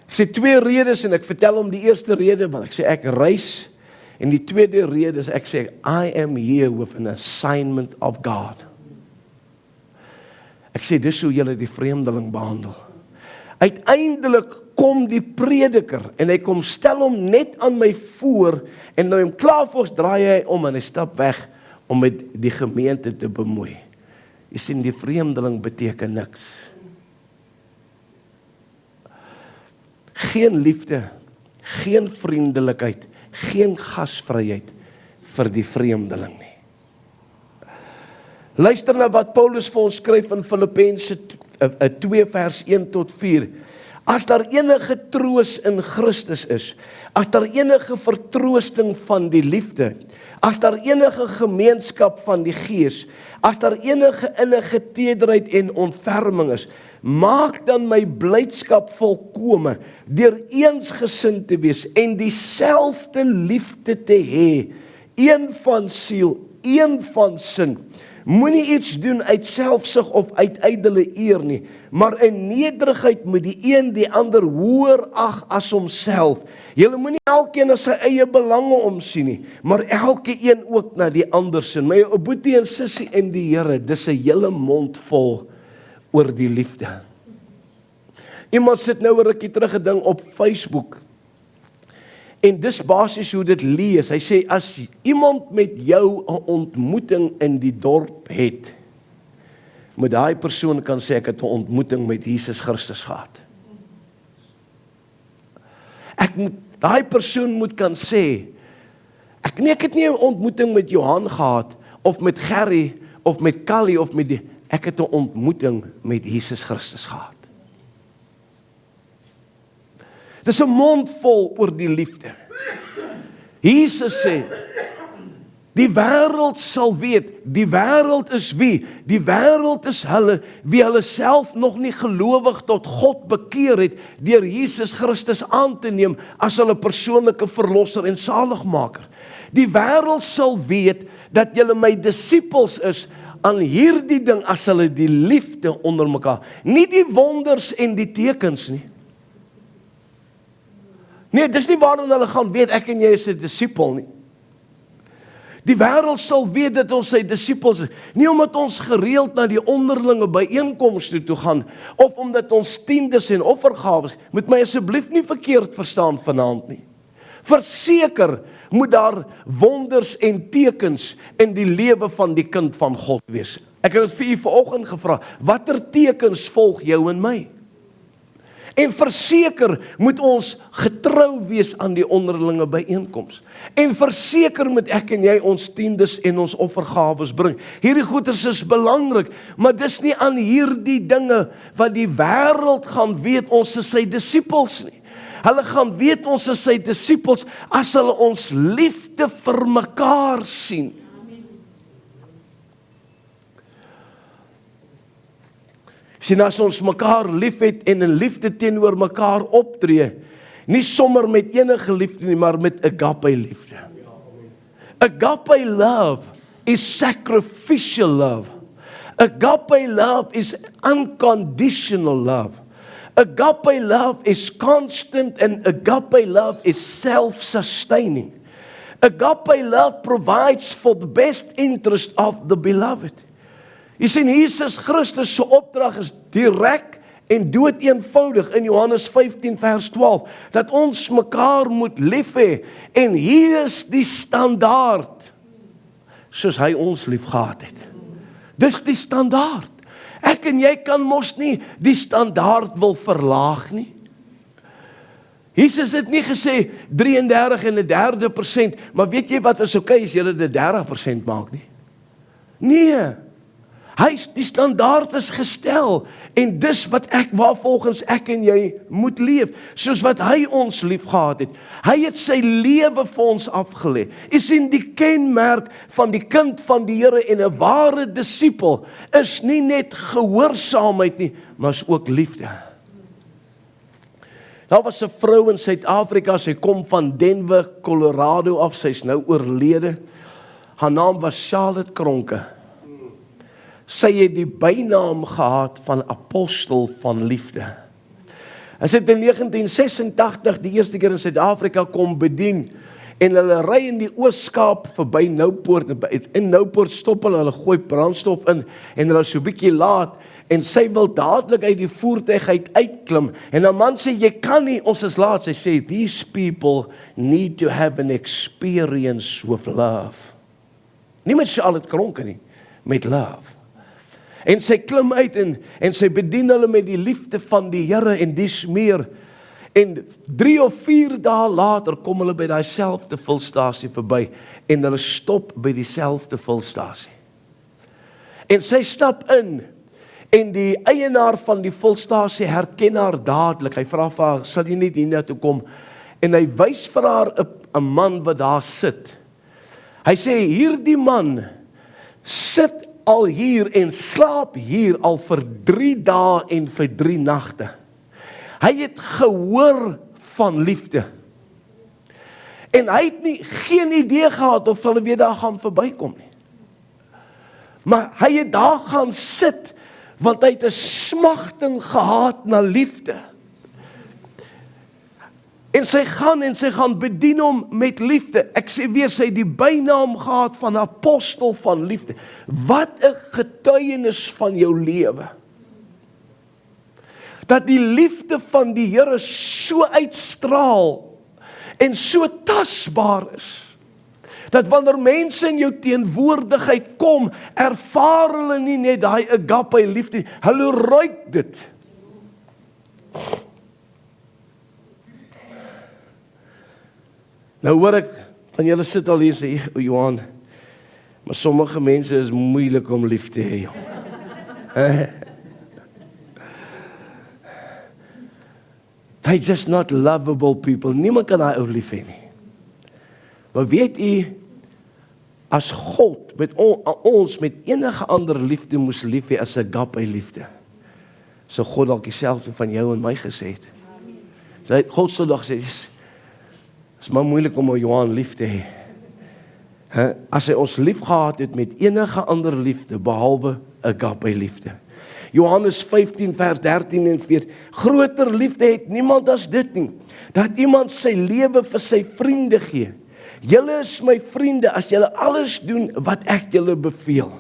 Ek sê 2 redes en ek vertel hom die eerste rede, want ek sê ek reis, en die tweede rede is ek sê I am here with an assignment of God. Ek sê dis hoe julle die vreemdeling behandel. Uiteindelik kom die prediker en hy kom stel hom net aan my voor en nou hom klaar voors draai hy om en hy stap weg om met die gemeente te bemoei. Jy sien, die vreemdeling beteken niks. Geen liefde, geen vriendelikheid, geen gasvryheid vir die vreemdeling nie. Luister na wat Paulus vir ons skryf in Filippense 2 vers 1 tot 4. As daar enige troos in Christus is, as daar enige vertroosting van die liefde, as daar enige gemeenskap van die Gees, as daar enige innige tederheid en ontferming is, maak dan my blydskap volkome, deur eensgesind te wees en dieselfde liefde te hê, een van siel, een van sin. Moenie iets doen uit selfsug of uit ydelle eer nie, maar in nederigheid moet die een die ander hoër ag as homself. Julle moenie elkeen na sy eie belange omsien nie, maar elkeen ook na die ander se. My ou boetie en sussie in die Here, dis 'n hele mond vol oor die liefde. Iemand sit nou 'n rukkie terug 'n ding op Facebook. En dis basies hoe dit lees. Hy sê, as iemand met jou 'n ontmoeting in die dorp het, moet daai persoon kan sê, ek het 'n ontmoeting met Jesus Christus gehad. Daai persoon moet kan sê, ek het nie 'n ontmoeting met Johan gehad, of met Gerry, of met Callie, of met die, ek het 'n ontmoeting met Jesus Christus gehad. Dis 'n mond vol oor die liefde. Jesus sê, die wêreld sal weet, die wêreld is wie? Die wêreld is hulle, wie hulle self nog nie gelowig tot God bekeer het, deur Jesus Christus aan te neem as hulle persoonlike verlosser en saligmaker. Die wêreld sal weet, dat julle my disippels is, aan hierdie ding, as hulle die liefde onder mekaar, nie die wonders en die tekens nie. Nee, dis nie waarom hulle gaan weet, ek en jy is 'n disipel nie. Die wêreld sal weet dat ons sy disippels is, nie omdat ons gereeld na die onderlinge byeenkomste toe gaan, of omdat ons tiendes en offergawes, moet my asseblief nie verkeerd verstaan vanaand nie. Verseker moet daar wonders en tekens in die lewe van die kind van God wees. Ek het vir u vanoggend gevra, watter tekens volg jou en my? En verseker moet ons getrou wees aan die onderlinge byeenkoms. En verseker moet ek en jy ons tiendes en ons offergawes bring. Hierdie goeders is belangrik, maar dis nie aan hierdie dinge wat die wêreld gaan weet ons is sy disippels nie. Hulle gaan weet ons is sy disippels as hulle ons liefde vir mekaar sien. Sien, as ons mekaar lief het en in liefde teenoor mekaar optree, nie sommer met enige liefde nie, maar met agape liefde. Agape love is sacrificial love. Agape love is unconditional love. Agape love is constant and agape love is self-sustaining. Agape love provides for the best interest of the beloved. Jy sien, Jesus Christus se opdrag is direk en dood eenvoudig in Johannes 15 vers 12, dat ons mekaar moet lief hê, en hier is die standaard, soos hy ons lief gehad het. Dis die standaard. Ek en jy kan mos nie die standaard wil verlaag nie. Jesus het nie gesê 33 en 1/3%, maar weet jy wat is okay as jy dit 30% maak nie? Nee, die standaard is gestel, en dis wat waarvolgens ek en jy moet leef, soos wat hy ons lief gehad het. Hy het sy lewe vir ons afgelê. Jy sien, die kenmerk van die kind van die Here en 'n ware disipel is nie net gehoorsaamheid nie, maar is ook liefde. Daar was 'n vrou in Suid-Afrika, sy kom van Denver, Colorado af, sy's nou oorlede. Haar naam was Charlotte Kronke. Sy het die bynaam gehad van apostel van liefde. Sy het in 1986 die eerste keer in Suid-Afrika kom bedien, en hulle ry in die Oos-Kaap verby Noupoort, in Noupoort stop hulle gooi brandstof in, en hulle is so 'n bietjie laat, en sy wil dadelik uit die voertuig uitklim, en 'n man sê, jy kan nie, ons is laat. Sy sê, these people need to have an experience with love. Nie met Charlotte Kronke nie, met love. En sy klim uit, en sy bedien hulle met die liefde van die Here, en dis meer. En 3 of 4 dae later kom hulle by daai selfde vulstasie verby, en hulle stop by dieselfde vulstasie. En sy stap in, en die eienaar van die vulstasie herken haar dadelik. Hy vra vir haar, sal jy net hier toe kom? En hy wys vir haar 'n man wat daar sit. Hy sê, hierdie man sit al hier en slaap hier al vir 3 dae en vir 3 nagte. Hy het gehoor van liefde. En hy het geen idee gehad of hulle weer daar gaan verbykom nie. Maar hy het daar gaan sit, want hy het 'n smagting gehad na liefde. En sy gaan bedien hom met liefde. Ek sê weer, sy het die bynaam gehad van apostel van liefde. Wat 'n getuienis van jou lewe. Dat die liefde van die Here so uitstraal en so tasbaar is, dat wanneer mense in jou teenwoordigheid kom, ervaar hulle nie net daai agape liefde, hulle ruik dit. Nou hoor ek, van julle sit al hier en sê, Johan, maar sommige mense is moeilik om lief te hê. They're just not lovable people. Niemand kan daai ou lief hê nie. Maar weet u, as God met ons met enige ander liefde moes lief hê as agape liefde, sou God dalk dieselfde van jou en my gesê het. So God sou dalk sê, is maar moeilik om Johan lief te hê. As hy ons lief gehad het met enige ander liefde, behalwe agape liefde. Johannes 15 vers 13 en 14, groter liefde het niemand as dit nie, dat iemand sy lewe vir sy vriende gee. Julle is my vriende as julle alles doen wat ek julle beveel.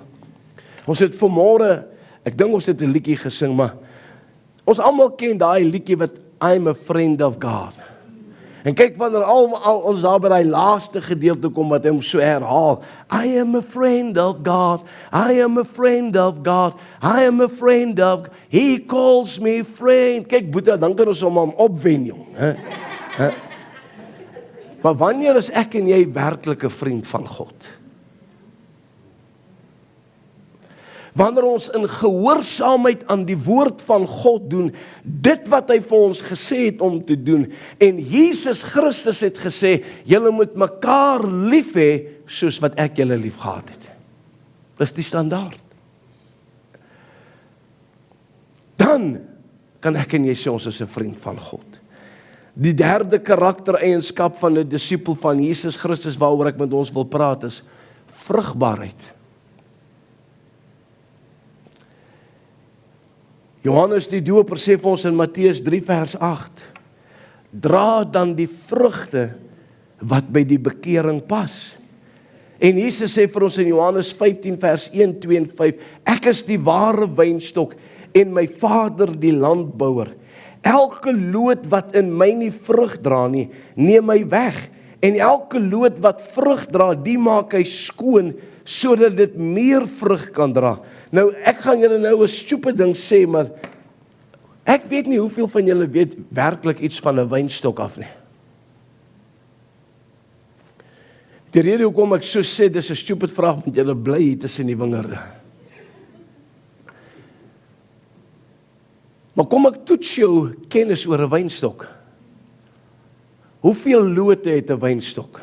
Ons het vanmôre, ek dink ons het 'n liedjie gesing, maar ons almal ken daai liedjie wat I'm a friend of God. En kyk wanneer al ons daar by die laaste gedeelte kom wat hy hom so herhaal. I am a friend of God. I am a friend of God. I am a friend of God. He calls me friend. Kyk Boeta, dan kan ons hom opwen, jong. Maar wanneer is ek en jy werklik 'n vriend van God? Wanneer ons in gehoorsaamheid aan die woord van God doen, dit wat hy vir ons gesê het om te doen, en Jesus Christus het gesê, julle moet mekaar lief hê, soos wat ek julle lief gehad het. Dis die standaard. Dan kan ek en jy sê ons is 'n vriend van God. Die derde karaktereienskap van 'n disipel van Jesus Christus waaroor ek met ons wil praat is vrugbaarheid. Johannes die Doper sê vir ons in Matteus 3 vers 8, dra dan die vrugte wat by die bekering pas. En Jesus sê vir ons in Johannes 15 vers 1, 2 en 5, ek is die ware wynstok en my Vader die landbouer. Elke loot wat in my nie vrug dra nie, neem my weg. En elke loot wat vrug dra, die maak hy skoon, sodat dit meer vrug kan dra. Nou, ek gaan julle nou 'n stupid ding sê, maar ek weet nie hoeveel van julle weet werklik iets van 'n wynstok af nie. Die rede hoekom ek so sê, dis 'n stupid vraag, want julle bly hier tussen die wingerde. Maar kom ek toets jou kennis oor 'n wynstok. Hoeveel lote het 'n wynstok?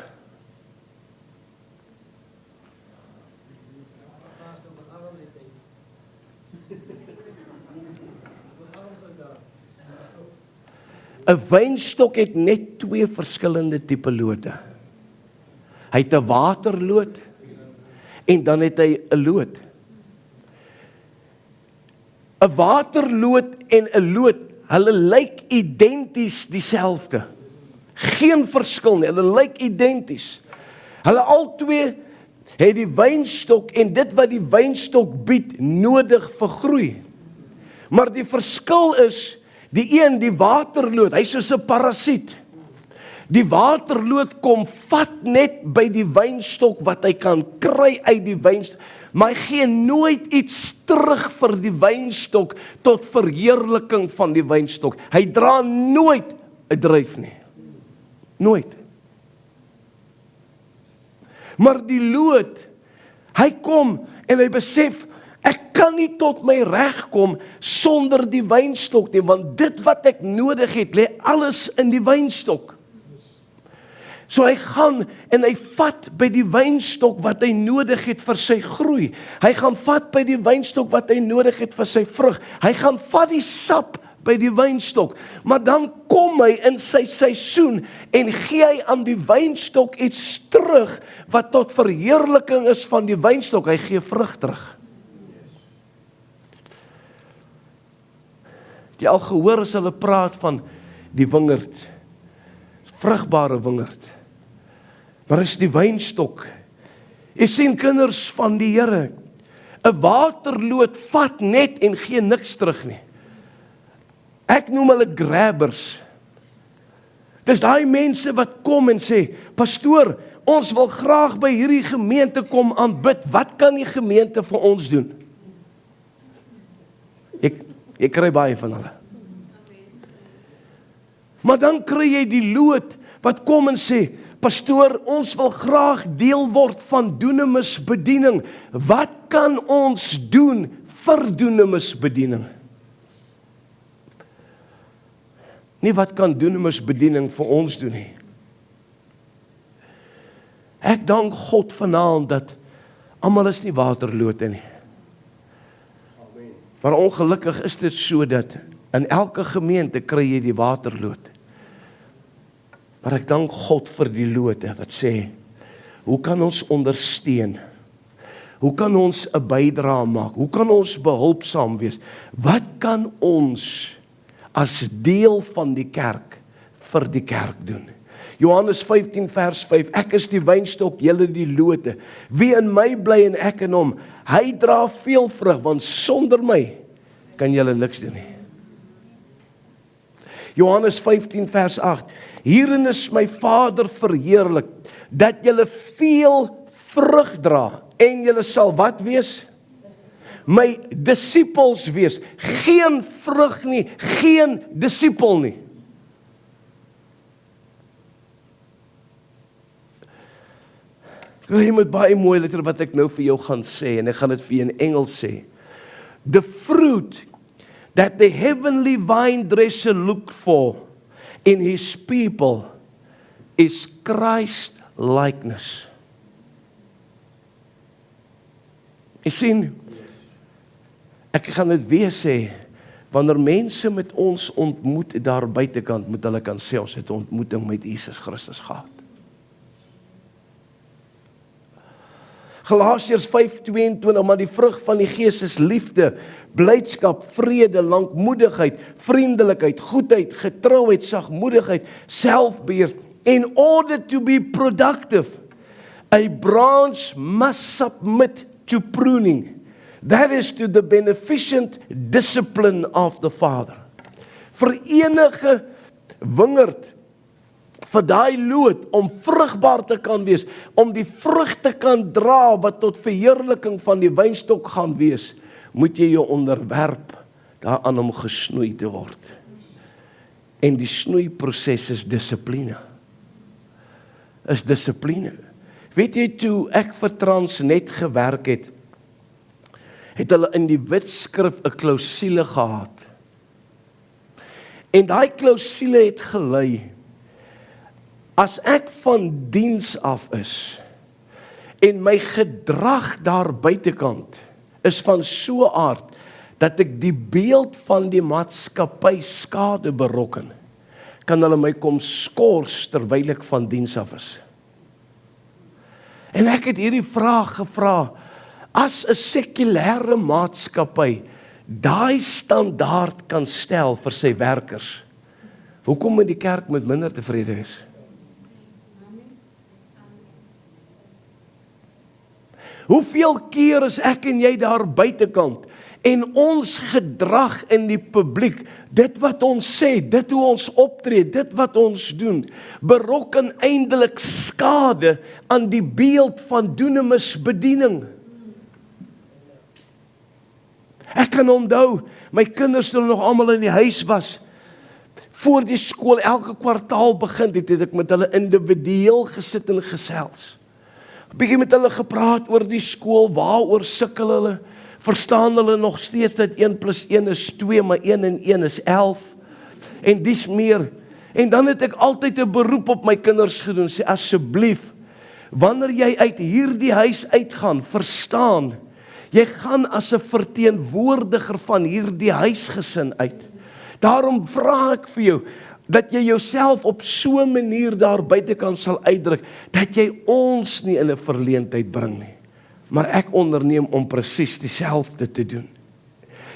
Een wynstok het net 2 verskillende tipe lote. Hy het 'n waterloot en dan het hy 'n loot. 'n Waterloot en 'n loot, hulle lyk identies dieselfde. Geen verskil nie, hulle lyk identies. Hulle albei het die wynstok en dit wat die wynstok bied nodig vir groei. Maar die verskil is, die een, die waterloot, hy is soos 'n parasiet. Die waterloot kom vat net by die wynstok wat hy kan kry uit die wynstok, maar hy gee nooit iets terug vir die wynstok tot verheerliking van die wynstok. Hy dra nooit 'n dryf nie. Nooit. Maar die loot, hy kom en hy besef, ek kan nie tot my reg kom sonder die wynstok nie, want dit wat ek nodig het, lê alles in die wynstok. So hy gaan en hy vat by die wynstok wat hy nodig het vir sy groei. Hy gaan vat by die wynstok wat hy nodig het vir sy vrug. Hy gaan vat die sap by die wynstok. Maar dan kom hy in sy seisoen en gee hy aan die wynstok iets terug wat tot verheerliking is van die wynstok. Hy gee vrug terug. Jy al gehoor as hulle praat van die wingerd, vrugbare wingerd. Maar is die wynstok. Jy sien kinders van die Here, 'n waterloot vat net en gee niks terug nie. Ek noem hulle grabbers. Dis daai mense wat kom en sê, pastoor, ons wil graag by hierdie gemeente kom aanbid. Wat kan die gemeente vir ons doen? Ek kry baie van hulle. Maar dan kry jy die loot wat kom en sê, pastoor, ons wil graag deel word van Dunamis bediening. Wat kan ons doen vir Dunamis bediening? Nie wat kan Dunamis bediening vir ons doen nie. Ek dank God vanaand dat almal is nie waterlote nie. Maar ongelukkig is dit so dat in elke gemeente kry jy die waterloot. Maar ek dank God vir die lote wat sê, hoe kan ons ondersteun? Hoe kan ons 'n bydrae maak? Hoe kan ons behulpsaam wees? Wat kan ons as deel van die kerk vir die kerk doen? Johannes 15 vers 5, ek is die wynstok, julle die lote. Wie in my bly en ek in hom, hy dra veel vrug, want sonder my kan julle niks doen nie. Johannes 15 vers 8, hierin is my Vader verheerlik, dat julle veel vrug dra, en julle sal wat wees? My disippels wees. Geen vrug nie, geen disipel nie. Jy moet baie mooi luister wat ek nou vir jou gaan sê, en ek gaan dit vir jou in Engels sê. The fruit that the heavenly vine dresser looked for in his people is Christ likeness. Jy sien, ek gaan dit weer sê, wanneer mense met ons ontmoet daar buitekant, moet hulle kan sê, ons het 'n ontmoeting met Jesus Christus gehad. Galasiërs 5:22, maar die vrug van die Gees is liefde, blydskap, vrede, lankmoedigheid, vriendelikheid, goedheid, getrouheid, sagmoedigheid, selfbeheer. In order to be productive, a branch must submit to pruning. That is to the beneficent discipline of the Father. Vir enige wingerd, vir daai loot, om vrugbaar te kan wees, om die vrug te kan dra, wat tot verheerliking van die wynstok gaan wees, moet jy jou onderwerp daaraan om gesnoei te word. En die snoeiproses is dissipline. Is dissipline. Weet jy, toe ek vir Transnet gewerk het hulle in die Wetskrif 'n klousule gehad. En daai klousule het gelei, as ek van diens af is, en my gedrag daar buitekant is van so 'n aard, dat ek die beeld van die maatskappy skade berokken, kan hulle my kom skors terwyl ek van diens af is. En ek het hierdie vraag gevra, as 'n sekulêre maatskappy daai standaard kan stel vir sy werkers, hoekom moet die kerk met minder tevrede wees? Hoeveel keer is ek en jy daar buitekant, en ons gedrag in die publiek, dit wat ons sê, dit hoe ons optree, dit wat ons doen, berokken eindelik skade aan die beeld van dunamis bediening. Ek kan onthou, my kinders toe nog almal in die huis was, voor die skool elke kwartaal begin het ek met hulle individueel gesit en gesels. 'n Bietjie met hulle gepraat oor die skool, waaroor sukkel hulle, verstaan hulle nog steeds dat 1 + 1 is 2, maar 1 en 1 is 11, en dis meer. En dan het ek altyd 'n beroep op my kinders gedoen, sê asseblief, wanneer jy uit hierdie huis uitgaan, verstaan, jy gaan as 'n verteenwoordiger van hierdie huisgesin uit. Daarom vra ek vir jou, dat jy jouself op so 'n manier daar buitekant sal uitdruk, dat jy ons nie in 'n verleentheid bring nie. Maar ek onderneem om presies dieselfde te doen.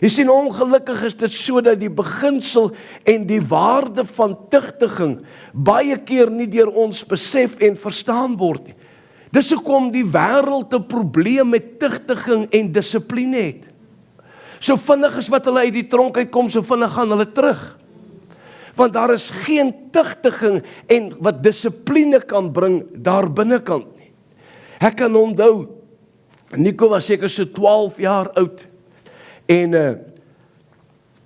Jy sien, ongelukkig is dit so dat die beginsel en die waarde van tugtiging baie keer nie deur ons besef en verstaan word nie. Dis hoekom die wêreld 'n probleem met tugtiging en dissipline het. So vinnig as wat hulle uit die tronk uitkom, so vinnig gaan hulle terug. Want daar is geen tugtiging en wat dissipline kan bring daar binnekant nie. Ek kan onthou, Nico was seker so 12 jaar oud, en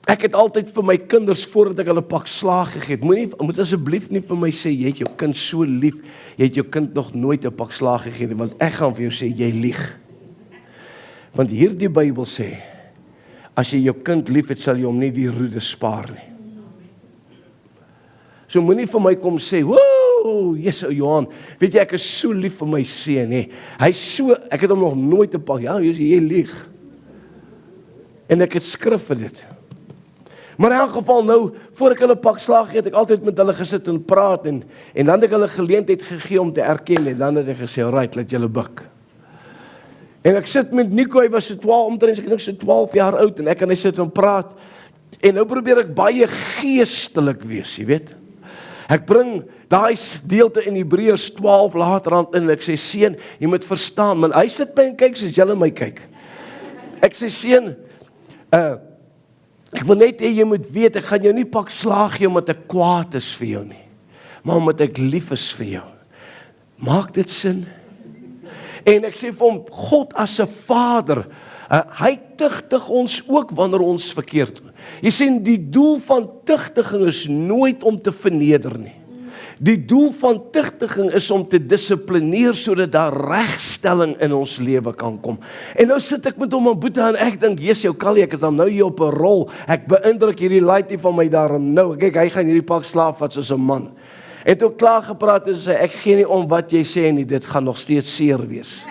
ek het altyd vir my kinders, voordat ek hulle pak slaag gegee het, moet asseblief nie vir my sê, jy het jou kind so lief, jy het jou kind nog nooit 'n pak slaag gegee nie, want ek gaan vir jou sê, jy lieg. Want hierdie Bybel sê, as jy jou kind lief het, sal jy hom nie die roede spaar nie. So moenie vir my kom sê, woe, Jesus Johan, weet jy, ek is so lief vir my seun, hè. Hy's so, ek het hom nog nooit 'n pak, ja, jy lieg. En ek het skrif vir dit. Maar in elk geval nou, voor ek hulle pak slaag het ek altyd met hulle gesit en praat, en dan het ek hulle geleentheid gegee om te erken, en dan het ek gesê, alright, laat julle buig. En ek sit met Nico, hy was so 12, omtrent, ek dink so 12 jaar oud, en ek en hy sit en praat, en nou probeer ek baie geestelik wees, jy weet. Ek bring daai gedeelte in Hebreërs 12 later aan in, ek sê, seun, jy moet verstaan, man, hy sit by en kyk soos julle my kyk. Ek sê, seun, ek wil net hê jy moet weet, ek gaan jou nie pak slaag gee omdat ek kwaad is vir jou nie, maar omdat ek lief is vir jou. Maak dit sin? En ek sê vir hom, God as 'n vader, hy tugtig ons ook wanneer ons verkeerd doen. Jy sien, die doel van tugtiging is nooit om te verneder nie. Die doel van tugtiging is om te dissiplineer sodat daar regstelling in ons lewe kan kom. En nou sit ek met hom aan boete en ek dink, Jesus, jou Callie, ek is dan nou hier op 'n rol. Ek beïndruk hierdie laaitie van my daarom nou. Kyk, hy gaan hierdie pak slaaf vat soos 'n man. En toe klaar gepraat en sê, ek gee nie om wat jy sê nie, dit gaan nog steeds seer wees.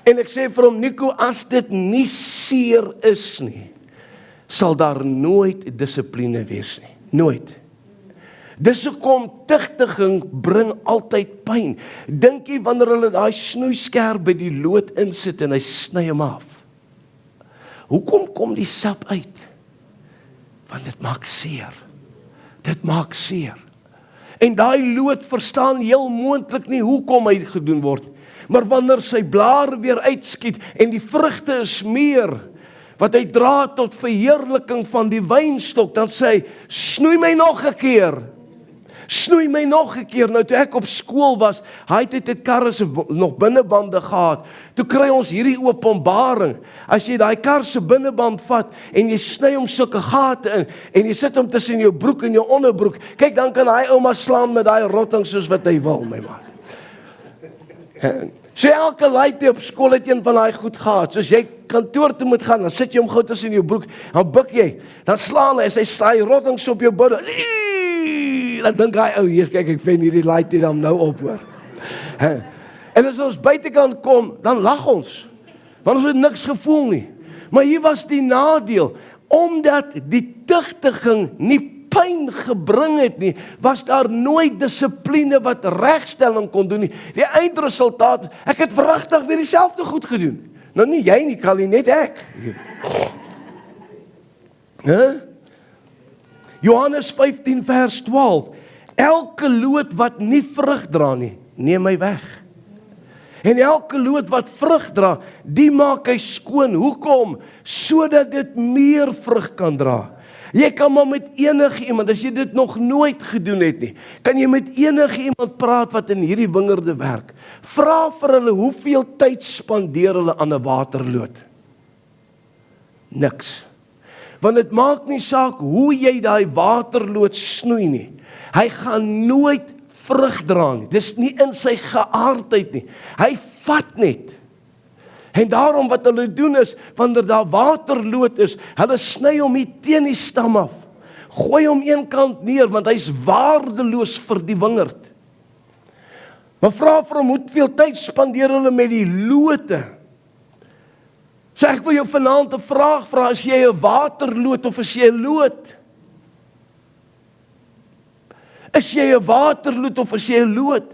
En ek sê vir hom, Nico, as dit nie seer is nie, sal daar nooit dissipline wees nie. Nooit. Dis hoekom tugtiging bring altyd pyn. Dink jy wanneer hulle daai snoeiskerp by die lood insit en hy sny hom af? Hoekom kom die sap uit? Want dit maak seer. Dit maak seer. En daai lood verstaan heel moontlik nie hoekom hy gedoen word. Maar wanneer sy blare weer uitskiet en die vrugte is meer, wat hy dra tot verheerliking van die wynstok, dan sê hy, snoei my nog 'n keer. Snoei my nog 'n keer. Nou toe ek op skool was, hy het dit karre se nog binnebande gehad. Toe kry ons hierdie openbaring. As jy daai kar se binneband vat en jy sny hom sulke gate in en jy sit hom tussen jou broek en jou onderbroek, kyk dan kan hy ouma slaan met daai rotting soos wat hy wil, my man. So elke laaitie op skool het een van daai goed gehad. Soos jy kantoor toe moet gaan, dan sit jy hom gou tussen jou broek, dan buk jy, dan slaan hy, hy saai rottings op jou borde. Dan dink hy, ou, hier kyk ek ven hierdie laaitie dan nou op hoor. En as ons buitekant kom, dan lag ons. Want ons het niks gevoel nie. Maar hier was die nadeel, omdat die tugtiging nie pyn gebring het nie, was daar nooit dissipline wat regstelling kon doen nie. Die eindresultaat, ek het verragtig weer dieselfde goed gedoen. Nou nie jy nie, Kali, net ek. Johannes 15 vers 12. Elke loot wat nie vrug dra nie, neem my weg. En elke loot wat vrug dra, die maak hy skoon. Hoekom? Sodat dit meer vrug kan dra. Jy kan maar met enige iemand, as jy dit nog nooit gedoen het nie, kan jy met enige iemand praat wat in hierdie wingerde werk. Vra vir hulle, hoeveel tyd spandeer hulle aan 'n waterloot? Niks. Want dit maak nie saak hoe jy daai waterloot snoei nie. Hy gaan nooit vrug dra nie. Dis nie in sy geaardheid nie. Hy vat net. En daarom wat hulle doen is, wanneer daar waterloot is, hulle sny hom nie teen die stam af. Gooi hom een kant neer, want hy's waardeloos vir die wingerd. Maar vra vir hom, hoeveel tyd spandeer hulle met die lote? So ek wil jou vanaand 'n vraag vra, is jy 'n waterloot of is jy 'n loot? Is jy 'n waterloot of is jy 'n loot?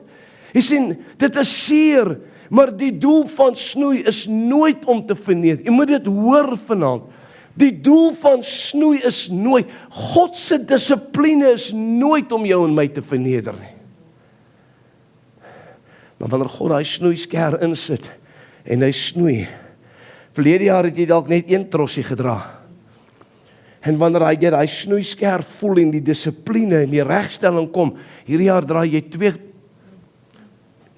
Jy sien, dit is seer, maar die doel van snoei is nooit om te verneder. Jy moet dit hoor vanaand. Die doel van snoei is nooit, God se dissipline is nooit om jou en my te verneder nie. Maar wanneer God daai snoeisker insit en hy snoei, verlede jaar het jy dalk net een trossie gedra. En wanneer jy daai snoeisker voel en die dissipline en die regstelling kom, hierdie jaar draai jy 2,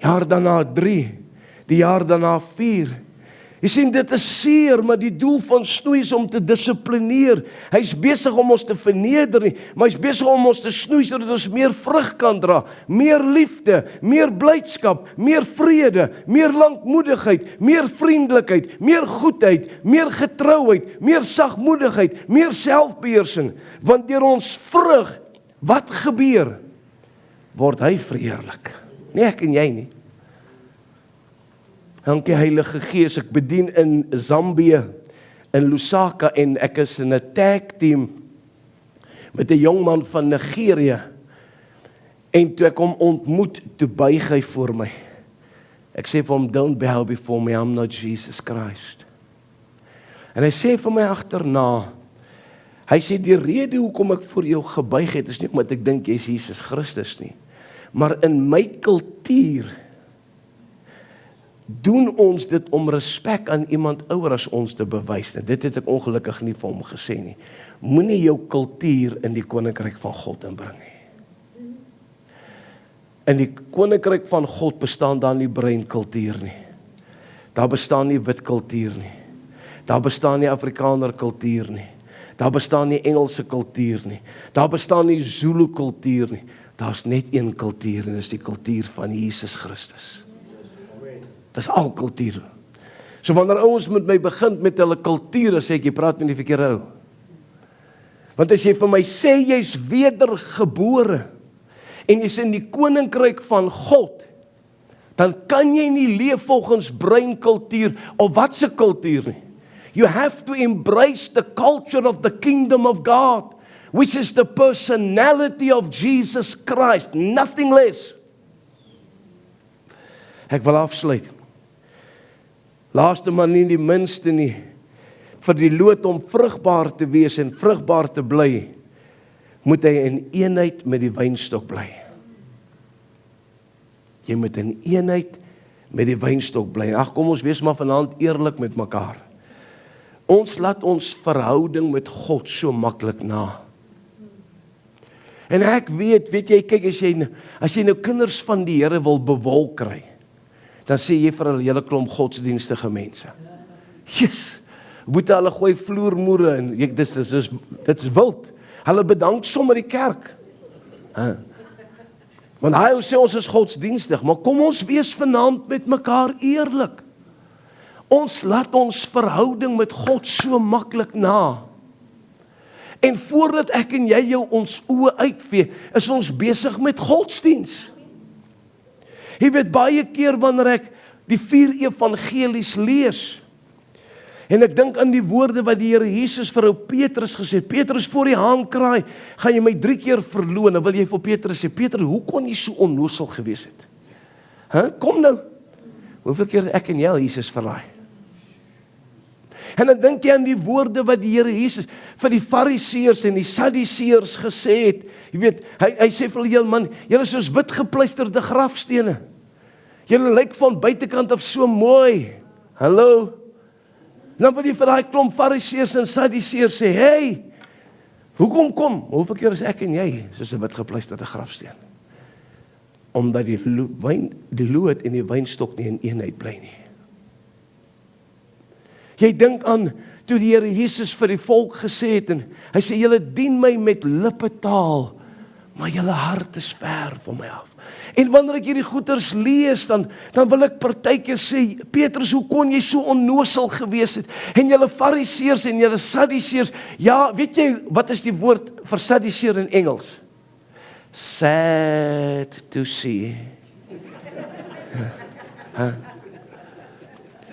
jaar daarna 3, die jaar daarna 4. Jy sien, dit is seer, maar die doel van snoei is om te dissiplineer. Hy's besig om ons te verneder nie, maar hy's besig om ons te snoei sodat ons meer vrug kan dra, meer liefde, meer blydskap, meer vrede, meer lankmoedigheid, meer vriendelikheid, meer goedheid, meer getrouheid, meer sagmoedigheid, meer selfbeheersing. Want deur ons vrug, wat gebeur? Word hy verheerlik. Nie ek en jy nie. Dankie Heilige Gees, ek bedien in Zambië, in Lusaka, en ek is in 'n tag team met 'n jong man van Nigerië. En toe ek hom ontmoet, toe buig hy voor my. Ek sê vir hom, don't bow before me, I'm not Jesus Christ. En hy sê vir my agterna, hy sê die rede hoekom ek voor jou gebuig het, is nie omdat ek dink jy is Jesus Christus nie, maar in my kultuur doen ons dit om respek aan iemand ouer as ons te bewys. En dit het ek ongelukkig nie vir hom gesê nie. Moenie jou kultuur in die koninkryk van God inbring nie. In die koninkryk van God bestaan daar nie bruin kultuur nie. Daar bestaan nie wit kultuur nie. Daar bestaan nie Afrikaner kultuur nie. Daar bestaan nie Engelse kultuur nie. Daar bestaan nie Zulu kultuur nie. Daar's net een kultuur en dis die kultuur van Jesus Christus. Dis al kulture. So wanneer ouens met my begin met hulle kulture, sê ek, jy praat met die verkeerde ou. Want as jy vir my sê, jy's wedergebore, en jy's in die koninkryk van God, dan kan jy nie leef volgens bruin kultuur, of wat se kultuur nie. You have to embrace the culture of the kingdom of God, which is the personality of Jesus Christ, nothing less. Ek wil afsluit. Laaste maar nie die minste nie, vir die loot om vrugbaar te wees en vrugbaar te bly, moet hy in eenheid met die wynstok bly. Jy moet in eenheid met die wynstok bly. Ag, kom ons wees maar vanaand eerlik met mekaar. Ons laat ons verhouding met God so maklik na. En ek weet jy, kyk, as jy nou kinders van die Here wil bewolk kry, dan sê jy vir 'n hele klomp godsdienstige mense. Yes, boete, hulle gooi vloermoere en dit is wild. Hulle bedank sommer die kerk. Want hy sê ons is godsdienstig, maar kom ons wees vanaand met mekaar eerlik. Ons laat ons verhouding met God so maklik na. En voordat ek en jy jou ons oë uitvee, is ons besig met godsdiens. Jy weet, baie keer wanneer ek die 4 evangelies lees, en ek dink aan die woorde wat die Here Jesus vir ou Petrus gesê het, Petrus, voor die haan kraai, gaan jy my 3 keer verloon, en wil jy vir Petrus sê, Petrus, hoe kon jy so onnosel gewees het? Kom nou, hoeveel keer ek en jy Jesus verraai? En dan dink jy aan die woorde wat die Here Jesus vir die Fariseërs en die Sadduseërs gesê het. Jy weet, hy sê vir hulle, man, julle is soos wit gepluisterde grafstene. Julle lyk van buitekant af so mooi. Hallo. Dan wil jy vir daai klomp Fariseërs en Sadduseërs sê, hey, hoekom? Hoeveel keer is ek en jy soos 'n wit gepluisterde grafsteen? Omdat die loot en die wynstok nie in eenheid bly nie. Jy dink aan toe die Here Jesus vir die volk gesê het, en hy sê, julle dien my met lippetaal, maar julle hart is ver van my af. En wanneer ek hierdie goeters lees, dan wil ek partykeer sê, Petrus, hoe kon jy so onnosel gewees het? En julle Fariseërs en julle Sadduseërs, ja, weet jy, wat is die woord vir Sadduseër in Engels? Sad to see.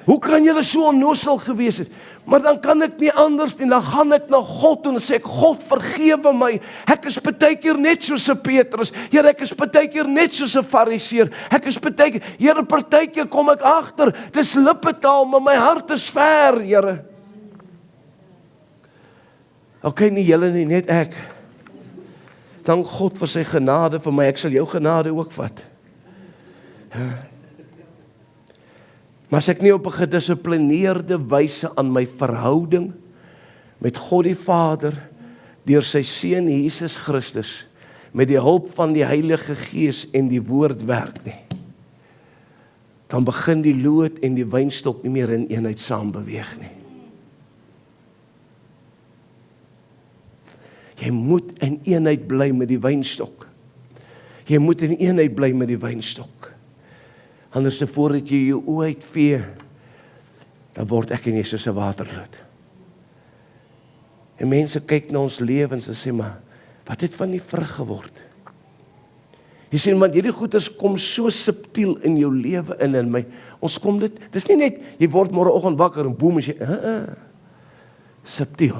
Hoe kan julle so onnosel gewees het? Maar dan kan ek nie anders nie, dan gaan ek na God toe en sê ek, God vergewe my, ek is partykeer net soos 'n Petrus, Here, ek is partykeer net soos 'n Fariseer, ek is partykeer, Here, partykeer kom ek agter, dis lippetaal, maar my hart is ver, Here. Okay, nie julle nie, net ek. Dank God vir sy genade vir my, ek sal jou genade ook vat. Maar as ek nie op 'n gedissiplineerde wyse aan my verhouding met God die Vader, deur sy Seun Jesus Christus, met die hulp van die Heilige Gees en die Woord werk nie, dan begin die loot en die wynstok nie meer in eenheid saam beweeg nie. Jy moet in eenheid bly met die wynstok. Jy moet in eenheid bly met die wynstok. Anders voordat jy jou oë uitvee, dan word ek en jy soos 'n waterloot. En mense kyk na ons lewens en sê, maar wat het van die vrug geword? Jy sê, want hierdie goeders kom so subtiel in jou lewe in my. Ons kom dit, dis nie net, jy word môreoggend wakker en boem, as jy, subtiel.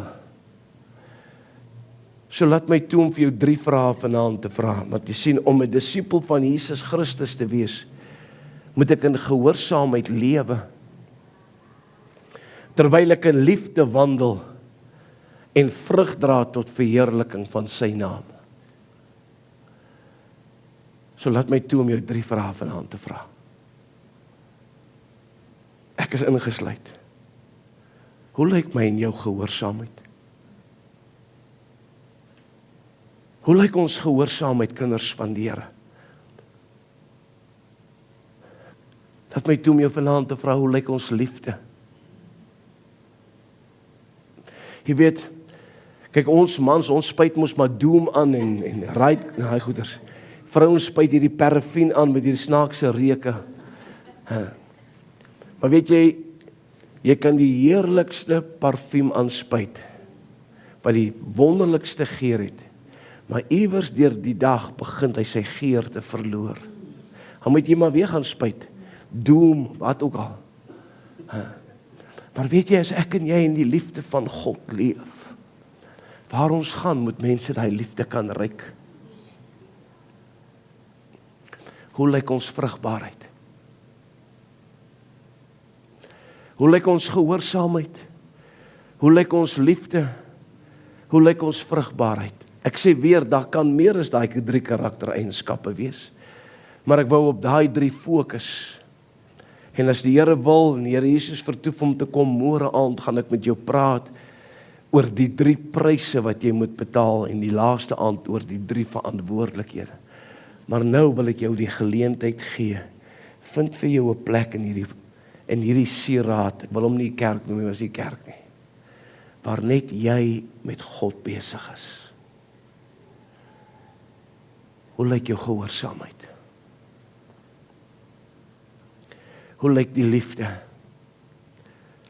So laat my toe om vir jou 3 vrae vanaand te vra, want jy sien, om 'n disipel van Jesus Christus te wees, moet ek in gehoorsaamheid lewe, terwyl ek in liefde wandel, en vrug dra tot verheerliking van sy naam. So laat my toe om jou 3 vrae vanaand te vra. Ek is ingesluit. Hoe lyk my en jou gehoorsaamheid? Hoe lyk ons gehoorsaamheid, kinders van die Here? Laat my toe om jou vanaand te vra, hoe lyk ons liefde? Jy weet, kyk, ons mans, ons spuit mos maar doom aan en raai, nou goeders. Vrouens spuit hierdie parafin aan met hierdie snaakse reuke. Maar weet jy kan die heerlikste parfuum aanspuit, wat die wonderlikste geur het, maar iewers deur die dag begin hy sy geur te verloor. Dan moet jy maar weer gaan spuit, doom, wat ook al. Maar weet jy, as ek en jy in die liefde van God leef, waar ons gaan, moet mense daai liefde kan ruik. Hoe lyk ons vrugbaarheid? Hoe lyk ons gehoorsaamheid? Hoe lyk ons liefde? Hoe lyk ons vrugbaarheid? Ek sê weer, daar kan meer as daai 3 karaktereienskappe wees. Maar ek wou op daai 3 fokus. En as die Here wil, en die Here Jesus vertoef om te kom môre aand, gaan ek met jou praat oor die 3 pryse wat jy moet betaal en die laaste aand oor die 3 verantwoordelikhede. Maar nou wil ek jou die geleentheid gee. Vind vir jou 'n plek in hierdie sieraad. Ek wil hom nie kerk noem, maar is nie kerk nie. Waar net jy met God besig is. Hoe lyk jou gehoorsaamheid? Hoe lyk die liefde?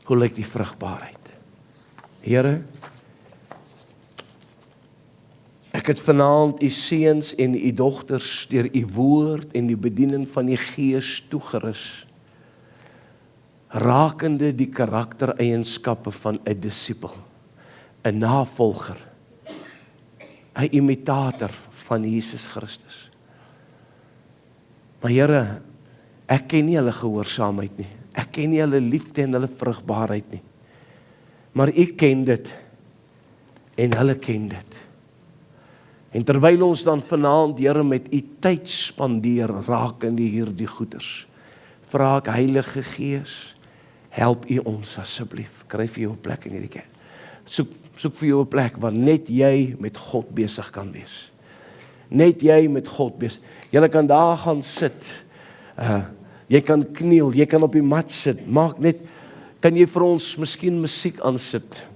Hoe lyk die vrugbaarheid? Here, ek het vanaand u seuns en u dogters deur u woord en die bediening van die Gees toegerus, rakende die karaktereienskappe van 'n disipel, 'n navolger, 'n imitator van Jesus Christus. Maar Here, ek ken nie hulle gehoorsaamheid nie. Ek ken nie hulle liefde en hulle vrugbaarheid nie. Maar u ken dit en hulle ken dit. En terwyl ons dan vanaand, Here, met u tyd spandeer rakende hierdie goeders, vra ek Heilige Gees, help u ons asseblief. Kry vir jou 'n plek in hierdie kerk. Soek vir jou 'n plek waar net jy met God besig kan wees. Net jy met God besig. Jy kan daar gaan sit. Jy kan kniel, jy kan op die mat sit. Maak net, kan jy vir ons miskien musiek aansit?